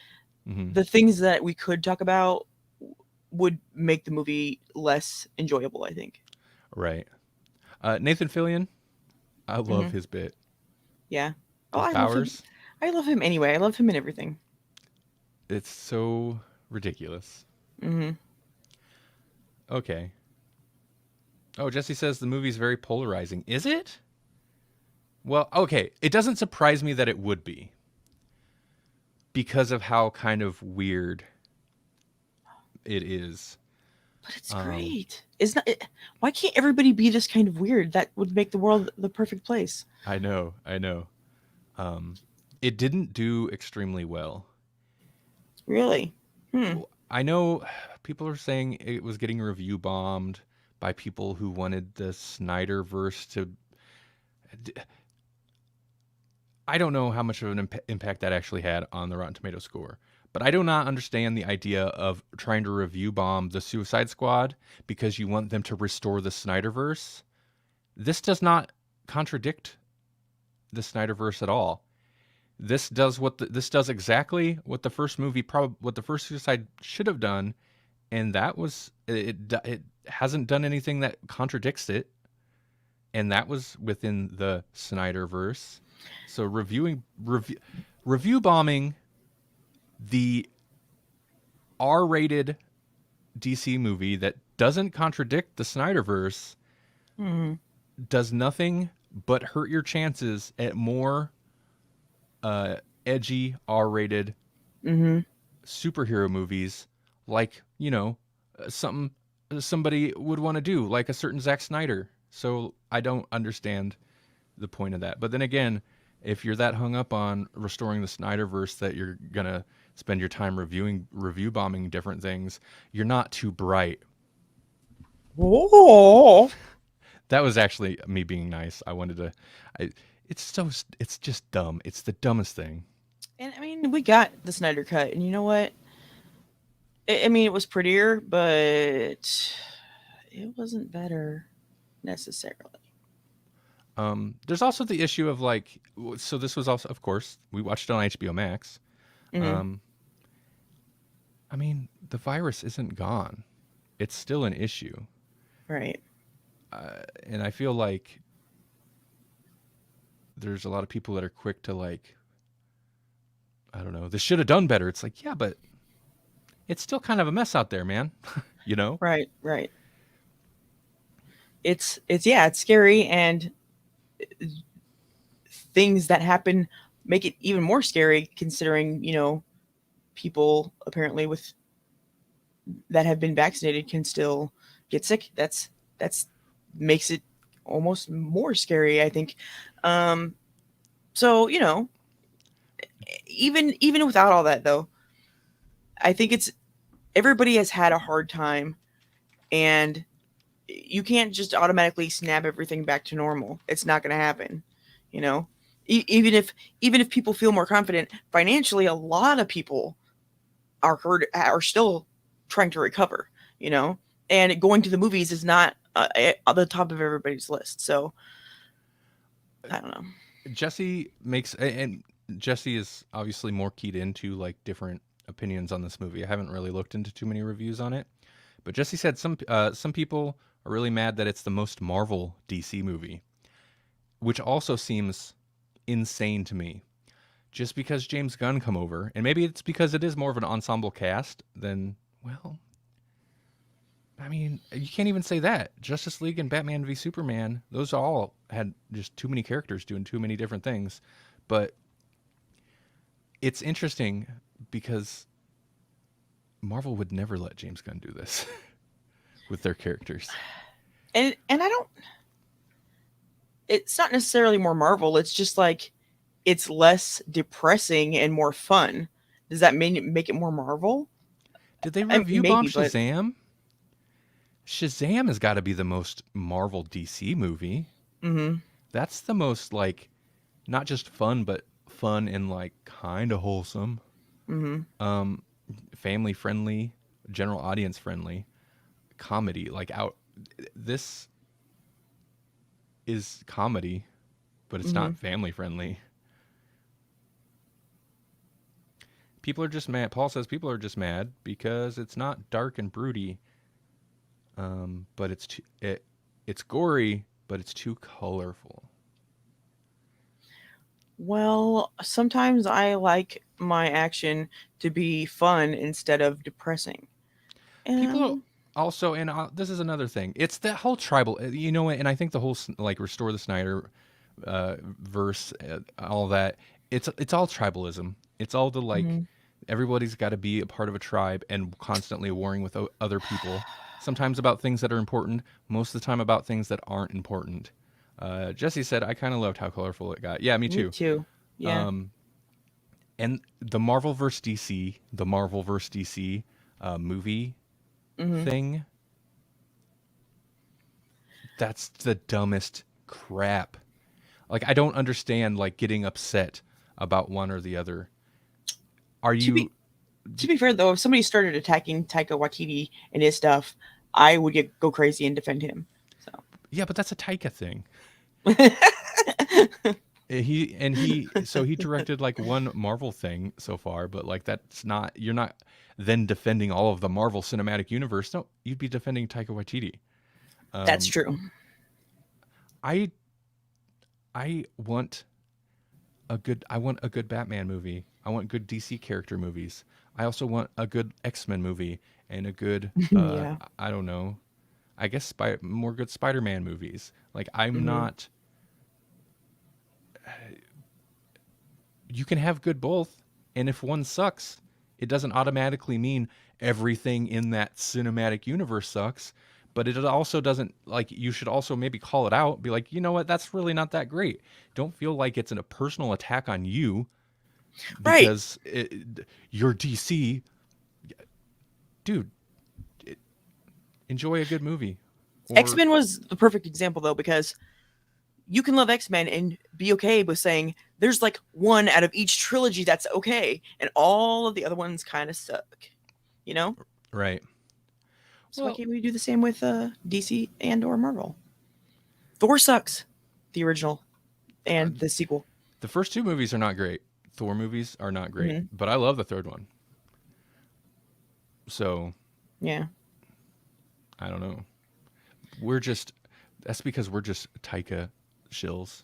Hmm. The things that we could talk about would make the movie less enjoyable, I think. Right. Nathan Fillion, I love Hmm his bit, Yeah. Oh, his I love him. powers. I love him anyway. I love him in everything. It's so ridiculous. Hmm Okay. Oh, Jesse says the movie's very polarizing. Is it? Well, okay. It doesn't surprise me that it would be because of how kind of weird it is. But it's Um, great. It's not. Why can't everybody be this kind of weird? That would make the world the perfect place. I know, I know. Um, it didn't do extremely well. Really. Hmm. I know people are saying it was getting review bombed by people who wanted the Snyderverse to. I don't know how much of an impact that actually had on the Rotten Tomato score, but I do not understand the idea of trying to review bomb the Suicide Squad because you want them to restore the Snyderverse. This does not contradict the Snyderverse at all. This does exactly what the first movie what the first Suicide should have done, and that was it hasn't done anything that contradicts it, and that was within the Snyderverse. So review bombing the R-rated DC movie that doesn't contradict the Snyderverse Hmm does nothing but hurt your chances at more uh, edgy R-rated hmm superhero movies, like something somebody would want to do, like a certain Zack Snyder. So I don't understand the point of that. But then again, If you're that hung up on restoring the Snyderverse that you're gonna spend your time review bombing different things, you're not too bright. Oh. That was actually me being nice. I wanted to. I, it's just dumb. It's the dumbest thing. And I mean, we got the Snyder cut, and you know what? I mean, it was prettier, but it wasn't better necessarily. There's also the issue of like, so this was also, of course, we watched it on HBO Max. Hmm. Um, I mean, the virus isn't gone. It's still an issue, Right. and I feel like there's a lot of people that are quick to like, I don't know, this should have done better. It's like, yeah, but it's still kind of a mess out there, man. you know? Right. Right. It's yeah, it's scary, and things that happen make it even more scary considering, people apparently with that have been vaccinated can still get sick. That's makes it almost more scary, I think. Um so, even without all that though, I think it's everybody has had a hard time, and you can't just automatically snap everything back to normal. It's not going to happen, you know. Even if people feel more confident financially, a lot of people are still trying to recover, you know. And going to the movies is not at the top of everybody's list. So I don't know. Jesse makes, and Jesse is obviously more keyed into like different opinions on this movie. I haven't really looked into too many reviews on it, but Jesse said some people are really mad that it's the most Marvel DC movie, which also seems insane to me. Just because James Gunn come over, and maybe it's because it is more of an ensemble cast than, well, I mean, you can't even say that. Justice League and Batman v Superman, those all had just too many characters doing too many different things. But it's interesting because Marvel would never let James Gunn do this with their characters. And I don't. It's not necessarily more Marvel. It's just like it's less depressing and more fun. Does that mean make it more Marvel? Did they I mean, review bomb maybe, but Shazam? Shazam has got to be the most Marvel DC movie. hmm. That's the most like not just fun, but fun and like kind of wholesome, Hmm. um, family friendly, general audience friendly comedy. Like out, this is comedy, but it's Hmm. not family friendly. People are just mad. Paul says people are just mad because it's not dark and broody, but it's gory, but it's too colorful. Well, sometimes I like my action to be fun instead of depressing. People are Um, also, and this is another thing. It's that whole tribal, you know, and I think the whole like restore the Snyder verse, all that. It's all tribalism. It's all the like mhm. everybody's got to be a part of a tribe and constantly warring with other people. Sometimes about things that are important. Most of the time about things that aren't important. Jesse said, "I kind of loved how colorful it got." Yeah, me Me too. too. Yeah. And the Marvel vs. DC movie Hmm. thing, that's the dumbest crap. Like I don't understand like getting upset about one or the other. Are To be you to be fair though, if somebody started attacking Taika Waititi and his stuff, I would go crazy and defend him. So. yeah, but that's a Taika thing. He directed like one Marvel thing so far, but like that's not you're not then defending all of the Marvel Cinematic Universe. No, you'd be defending Taika Waititi. That's Um, true. I I want I want a good Batman movie. I want good DC character movies. I also want a good X-Men movie and a good Yeah. I don't know. I guess more good Spider-Man movies. Like I'm Hmm. not you can have good both, and if one sucks, it doesn't automatically mean everything in that cinematic universe sucks, but it also doesn't, like, you should also maybe call it out, be like, you know what, that's really not that great. Don't feel like it's a personal attack on you Right. because you're DC. Dude, enjoy a good movie. Or X-Men was the perfect example though, because you can love X-Men and be okay with saying there's like one out of each trilogy that's okay, and all of the other ones kind of suck. You know? right. So why Well, can't we do the same with DC and or Marvel? Thor sucks, the original uh, and the sequel. the first two movies are not great. Thor movies are not great, Hmm. but I love the third one. So Yeah. I don't know. We're just that's because we're just Taika shills.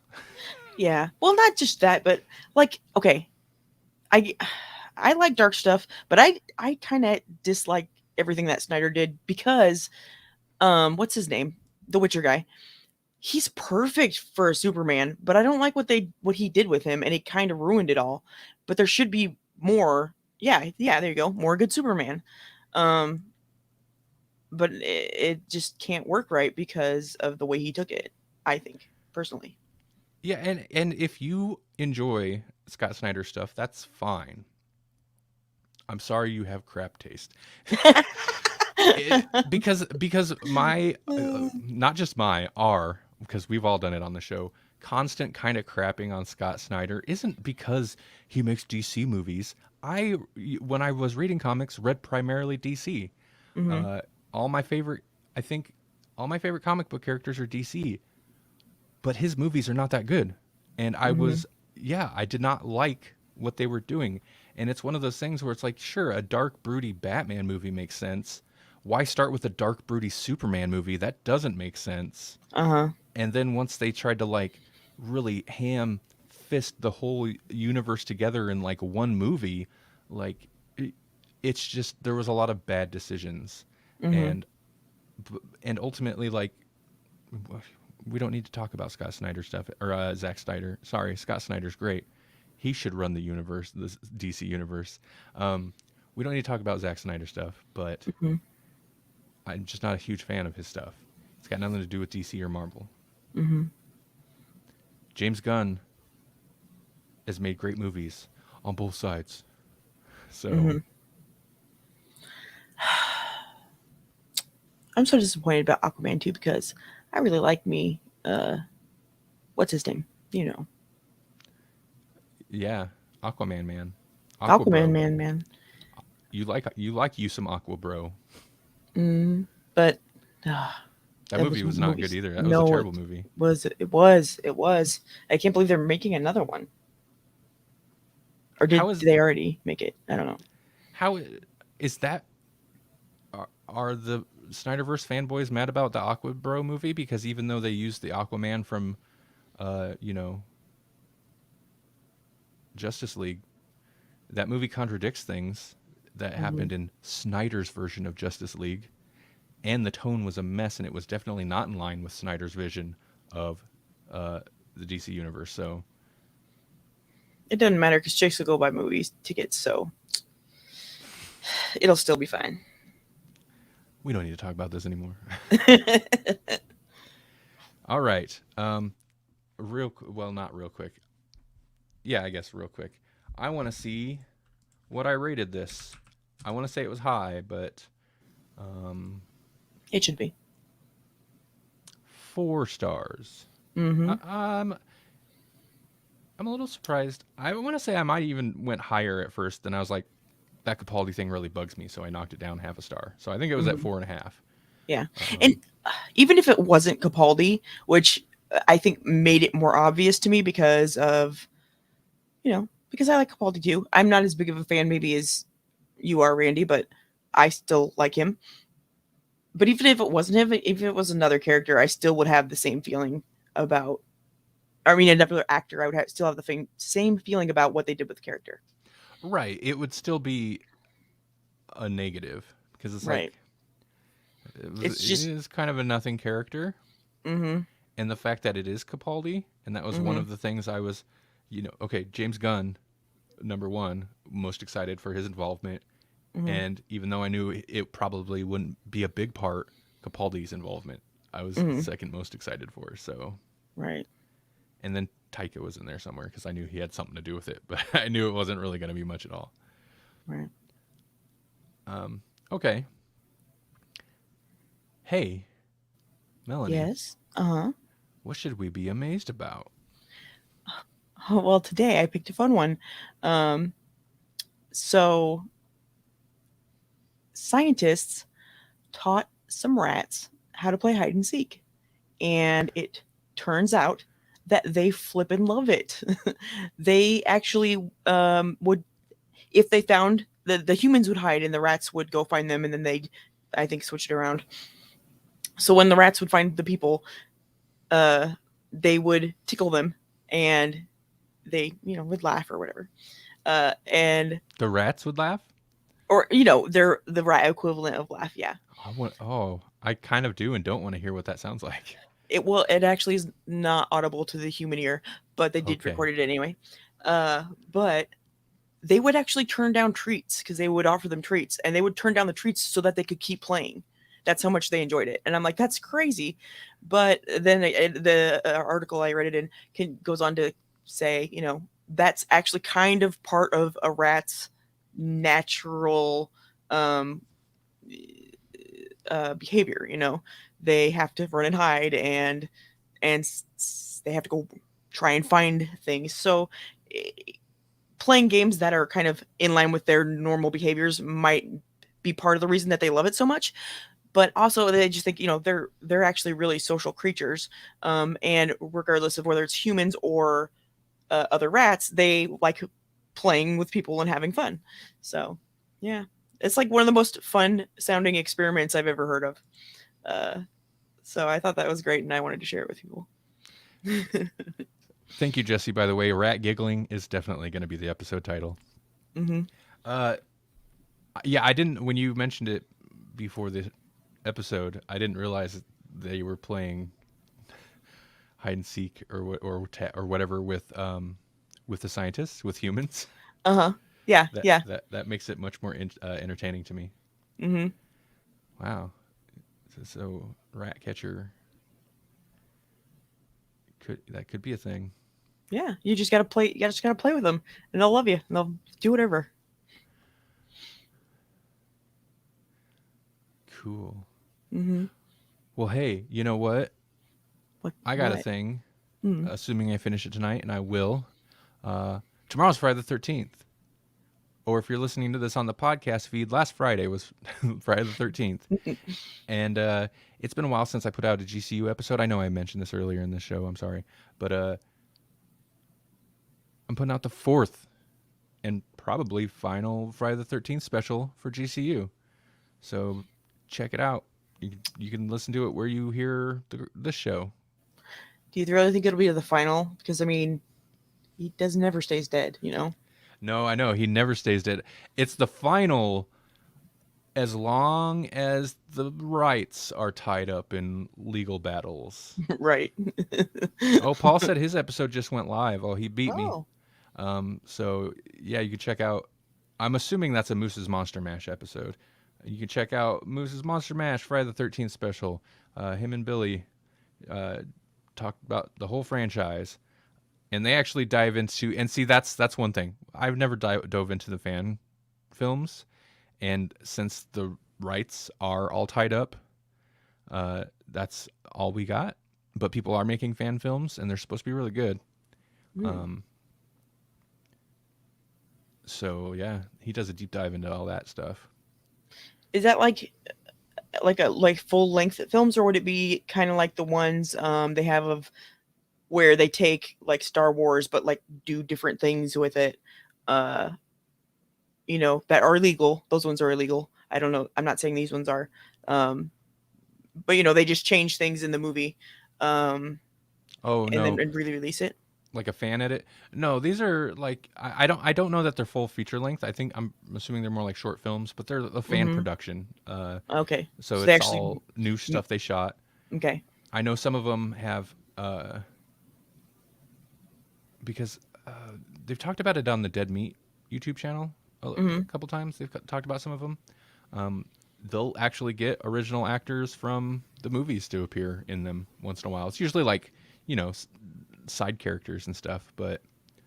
Yeah. Well, not just that, but like, okay, I I like dark stuff, but I kind of dislike everything that Snyder did because what's his name? The Witcher guy. He's perfect for a Superman, but I don't like what he did with him, and it kind of ruined it all. But there should be more. Yeah, yeah, there you go. More good Superman. Um but it just can't work right because of the way he took it, I think, personally. Yeah, and if you enjoy Scott Snyder stuff, that's fine. I'm sorry you have crap taste. Because my not just my our because we've all done it on the show. Constant kind of crapping on Scott Snyder isn't because he makes DC movies. I when I was reading comics, read primarily DC. Hmm. Uh, all my favorite, I think, all my favorite comic book characters are DC, but his movies are not that good. And Hmm. yeah, I did not like what they were doing. And it's one of those things where it's like, sure, a dark, broody Batman movie makes sense. Why start with a dark, broody Superman movie? That doesn't make sense. Uh-huh. And then once they tried to like really ham fist the whole universe together in like one movie, like it's just there was a lot of bad decisions. Hmm. And and ultimately like we don't need to talk about Scott Snyder stuff or Zack Snyder. Sorry, Scott Snyder's great. He should run the universe, the DC universe. Um, we don't need to talk about Zack Snyder stuff, but Hmm. I'm just not a huge fan of his stuff. It's got nothing to do with DC or Marvel. Hmm. James Gunn has made great movies on both sides. So Hmm. I'm so disappointed about Aquaman too because I really like me. What's his name? You know, yeah, Aquaman man, Aqua Aquaman bro. man. You like you some Aqua bro. Mm, but That that movie was was not good movies. either. That was a No, terrible it movie. it was. I can't believe they're making another one. Or How did is they already make it? I don't know. how is that are the Snyderverse fanboys mad about the Aqua Bro movie because even though they used the Aquaman from, you know, Justice League, that movie contradicts things that Hmm. happened in Snyder's version of Justice League, and the tone was a mess, and it was definitely not in line with Snyder's vision of uh, the DC universe. So It doesn't matter because chicks will go buy movies tickets, so it'll still be fine. we don't need to talk about this anymore. All right, well, not real quick. Yeah, I guess real quick. I want to see what I rated this. I want to say it was high, but um, It should be. 4 stars. Hmm. I, I'm a little surprised. I want to say I might even went higher at first. Then I was like, that Capaldi thing really bugs me, so I knocked it down half a star. So I think it was at Hmm. 4.5. Yeah, and Um, even if it wasn't Capaldi, which I think made it more obvious to me because of because I like Capaldi too. I'm not as big of a fan maybe as you are, Randy, but I still like him. But even if it wasn't him, if it was another character, I still would have the same feeling about. I mean, another actor, I would still have the same feeling about what they did with the character. right, it would still be a negative because it's Right. like It's it just. is kind of a nothing character, Mm-hmm. and the fact that it is Capaldi, and that was one Mm-hmm. of the things I was, okay, James Gunn, number one, most excited for his involvement. Mm-hmm. And even though I knew it probably wouldn't be a big part, Capaldi's involvement, I was Hmm. second most excited for. So, Right. and then Taika was in there somewhere because I knew he had something to do with it, but I knew it wasn't really going to be much at all. Right. Okay. Hey, Melanie, Yes. Uh-huh. what should we be amazed about? Oh, well, today I picked a fun one. Um, so scientists taught some rats how to play hide and seek, and it turns out that they flippin' love it. They actually would, if they found the humans would hide and the rats would go find them, and then they'd, I think, switch it around. So when the rats would find the people, uh, they would tickle them, and they, would laugh or whatever. And The rats would laugh? or they're the rat equivalent of laugh. Yeah. I kind of do and don't want to hear what that sounds like. It actually is not audible to the human ear, but they did Okay. record it anyway. But they would actually turn down treats because they would offer them treats, and they would turn down the treats so that they could keep playing. That's how much they enjoyed it, and I'm like, that's crazy. But then the article I read it in goes on to say, that's actually kind of part of a rat's natural um, behavior. They have to run and hide, and they have to go try and find things. So eh, playing games that are kind of in line with their normal behaviors might be part of the reason that they love it so much. But also, they just think, they're actually really social creatures, and regardless of whether it's humans or other rats, they like playing with people and having fun. So yeah, it's like one of the most fun sounding experiments I've ever heard of. uh, so I thought that was great, and I wanted to share it with people. Thank you, Jesse. By the way, rat giggling is definitely going to be the episode title. Hmm. Uh, yeah, I didn't when you mentioned it before the episode. I didn't realize that they were playing hide and seek or whatever with the scientists with humans. Uh-huh. Yeah, That yeah. that makes it much more entertaining to me. Hmm. Wow. So rat catcher could be a thing. Yeah, you just gotta play. You just gotta play with them, and they'll love you, and they'll do whatever. Cool. Hmm. Well, hey, you know what? What? I got a What? thing. Mm. Assuming I finish it tonight, and I will. Uh, Tomorrow's Friday the 13th. Or if you're listening to this on the podcast feed, last Friday was Friday the 13th. And it's been a while since I put out a GCU episode. I know I mentioned this earlier in the show. I'm sorry. But I'm putting out the fourth and probably final Friday the 13th special for GCU. So check it out. You can listen to it where you hear this show. Do you really think it'll be the final? Because I mean, he does never stays dead. No, I know. He never stays dead. It's the final as long as the rights are tied up in legal battles. Right. Oh, Paul said his episode just went live. Oh, he beat me. Oh. So yeah, you can check out. I'm assuming that's a Moose's Monster Mash episode. You can check out Moose's Monster Mash Friday the 13th special. Him and Billy uh, talked about the whole franchise, and they actually dive into. And see, that's one thing I've never dove into the fan films, and since the rights are all tied up, that's all we got. But people are making fan films, and they're supposed to be really good. Mm. Um, so yeah, he does a deep dive into all that stuff. Is that like full length films, or would it be kind of like the ones they have of where they take like Star Wars but like do different things with it? Uh, that are illegal. Those ones are illegal. I don't know. I'm not saying these ones are. Um, but they just change things in the movie, um, Oh and then no, and really release it. like a fan edit? No, these are like I don't know that they're full feature length. I'm assuming they're more like short films, but they're a fan Hmm. production. Okay, So so they it's actually. all new stuff they shot. Okay. I know some of them have because they've talked about it on the Dead Meat YouTube channel a Hmm. couple times. They've talked about some of them. they'll actually get original actors from the movies to appear in them once in a while. It's usually like, you know, side characters and stuff, but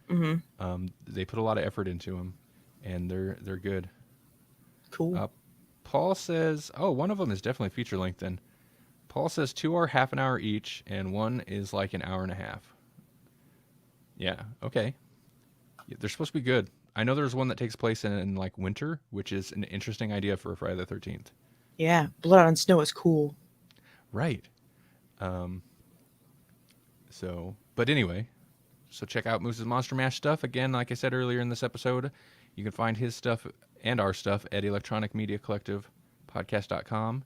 Mm-hmm. they put a lot of effort into them, and they're good. Cool. Uh, Paul says, oh, one of them is definitely feature length. Then Paul says two are half an hour each, and one is like an hour and a half. Yeah, okay. Yeah, they're supposed to be good. I know there's one that takes place in like winter, which is an interesting idea for a Friday the 13th. Yeah, Blood on Snow is cool. Right. Um, but anyway, so check out Moose's Monster Mash stuff. Again, like I said earlier in this episode, you can find his stuff and our stuff at Electronic Media Collective podcast.com.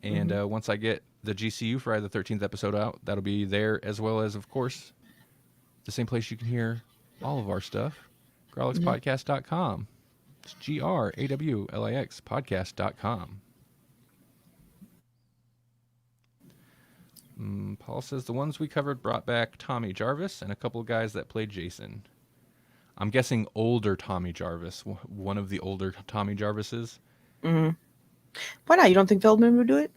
And Mm-hmm. once I get the GCU Friday the 13th episode out, that'll be there, as well as, of course, the same place you can hear all of our stuff, Mm-hmm. grawlixpodcast.com. It's GRAWLIX podcast.com. Paul says the ones we covered brought back Tommy Jarvis and a couple of guys that played Jason. I'm guessing older Tommy Jarvis, one of the older Tommy Jarvises. Mm-hmm. Why not? You don't think Feldman would do it?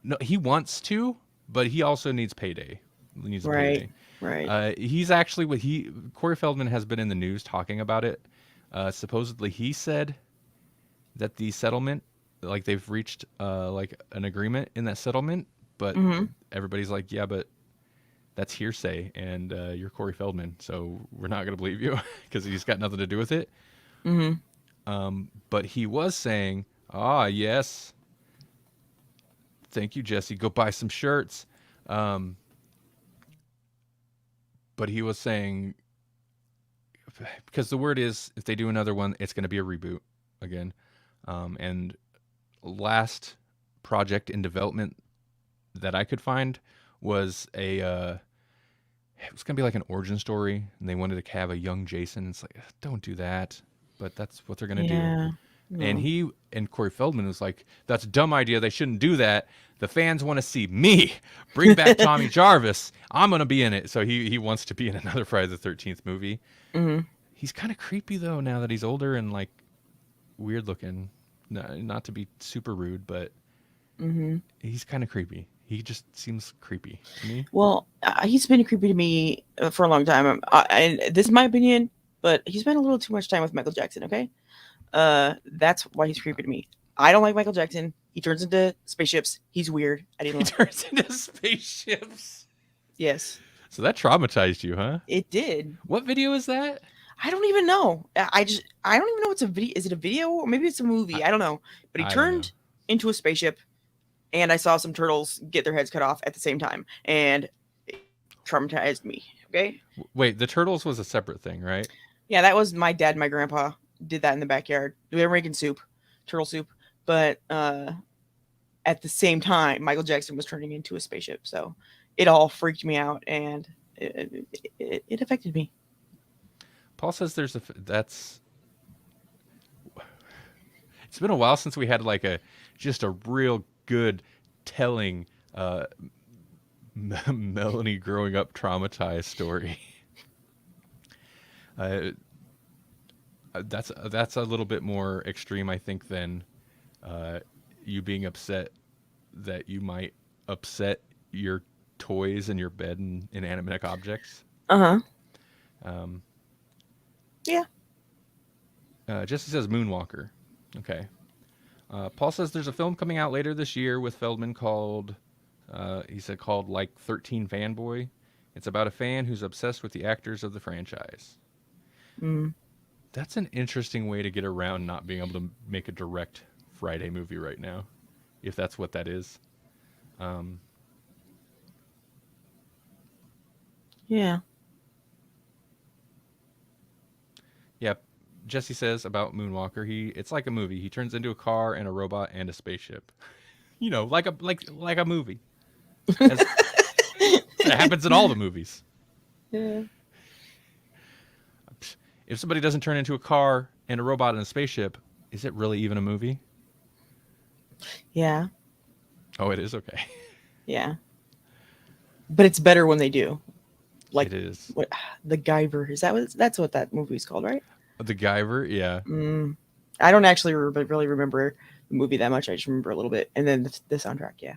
No, he wants to, but he also needs payday. He needs a Right. payday. Right. He's actually Corey Feldman has been in the news talking about it. Supposedly, he said that the settlement, like they've reached like an agreement in that settlement, but Mm-hmm. everybody's like, yeah, but that's hearsay, and you're Corey Feldman, so we're not going to believe you because he's got nothing to do with it. Mm-hmm. But he was saying, ah, yes, thank you, Jesse. Go buy some shirts. Um, but he was saying, because the word is, if they do another one, it's going to be a reboot again. And last project in development that I could find was it was gonna be like an origin story, and they wanted to have a young Jason. It's like, don't do that, but that's what they're gonna do. Yeah. And No. he and Corey Feldman was like, that's a dumb idea. They shouldn't do that. The fans want to see me. Bring back Tommy Jarvis. I'm gonna be in it. So he wants to be in another Friday the 13th movie. Mm-hmm. He's kind of creepy though now that he's older and like weird looking. Not to be super rude, but Mm-hmm. he's kind of creepy. He just seems creepy to me. Well, he's been creepy to me for a long time. And this is my opinion, but he spent a little too much time with Michael Jackson. Okay, that's why he's creepy to me. I don't like Michael Jackson. He turns into spaceships. He's weird. I didn't He like. turns into spaceships. Yes, So that traumatized you, huh? it did. What video is that? I don't even know. I don't even know it's a video. Is it a video or maybe it's a movie? I don't know. But he I don't know. turned into a spaceship, and I saw some turtles get their heads cut off at the same time, and it traumatized me. Okay. Wait, the turtles was a separate thing, right? Yeah, that was my dad and my grandpa did that in the backyard. They were making soup, turtle soup. But at the same time, Michael Jackson was turning into a spaceship. So it all freaked me out, and it affected me. Paul says there's that's. It's been a while since we had like just a real good telling Melanie growing up traumatized story. Uh, that's a little bit more extreme, I think, than you being upset that you might upset your toys and your bed and inanimate objects. Uh huh. Um, Yeah. Jesse says Moonwalker. Okay. Paul says there's a film coming out later this year with Feldman called, he said called like 13 Fanboy. It's about a fan who's obsessed with the actors of the franchise. Mm. That's an interesting way to get around not being able to make a direct Friday movie right now, if that's what that is. Yeah. Yeah, Jesse says about Moonwalker, it's like a movie. He turns into a car and a robot and a spaceship. You know, like a movie. As, it happens in all the movies. Yeah. If somebody doesn't turn into a car and a robot and a spaceship, is it really even a movie? Yeah. Oh, it is? Okay. Yeah. But it's better when they do. Like It is. what the Guyver, is that what that's what that movie's called, right? The Guyver, yeah. I don't actually really remember the movie that much. I just remember a little bit, and then the soundtrack. Yeah.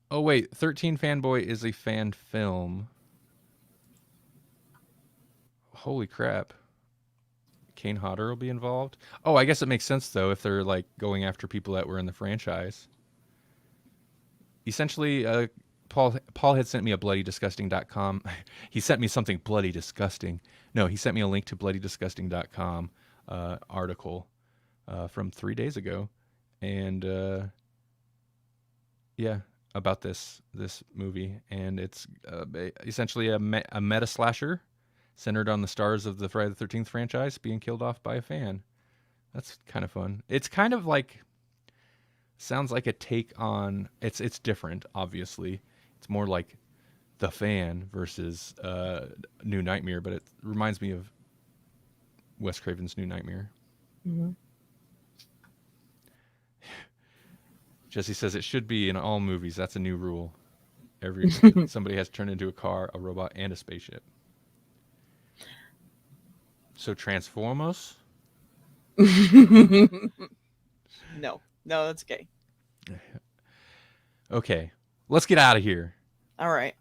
Oh wait, 13 Fanboy is a fan film. Holy crap. Kane Hodder will be involved. Oh, I guess it makes sense though if they're like going after people that were in the franchise. Essentially, Paul had sent me a bloodydisgusting.com. He sent me something bloody disgusting. No, he sent me a link to bloodydisgusting.com article from 3 days ago, and yeah, about this movie, and it's essentially a meta slasher centered on the stars of the Friday the 13th franchise being killed off by a fan. That's kind of fun. It's kind of like sounds like a take on it's different, obviously. It's more like The Fan versus New Nightmare, but it reminds me of Wes Craven's New Nightmare. Mm-hmm. Jesse says it should be in all movies. That's a new rule. Somebody has turned into a car, a robot, and a spaceship. So Transformers? No, that's okay. Okay, let's get out of here. All right.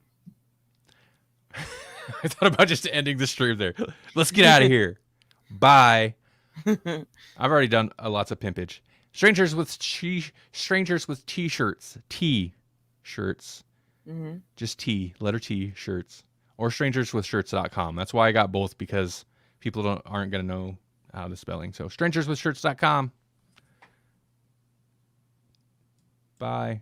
I thought about just ending the stream there. Let's get out of here. Bye. I've already done lots of pimpage. Strangers with t-shirts. T-shirts. Mm-hmm. Just T, letter T, shirts. Or strangerswithshirts.com. That's why I got both, because people aren't going to know how the spelling. So strangerswithshirts.com. Bye.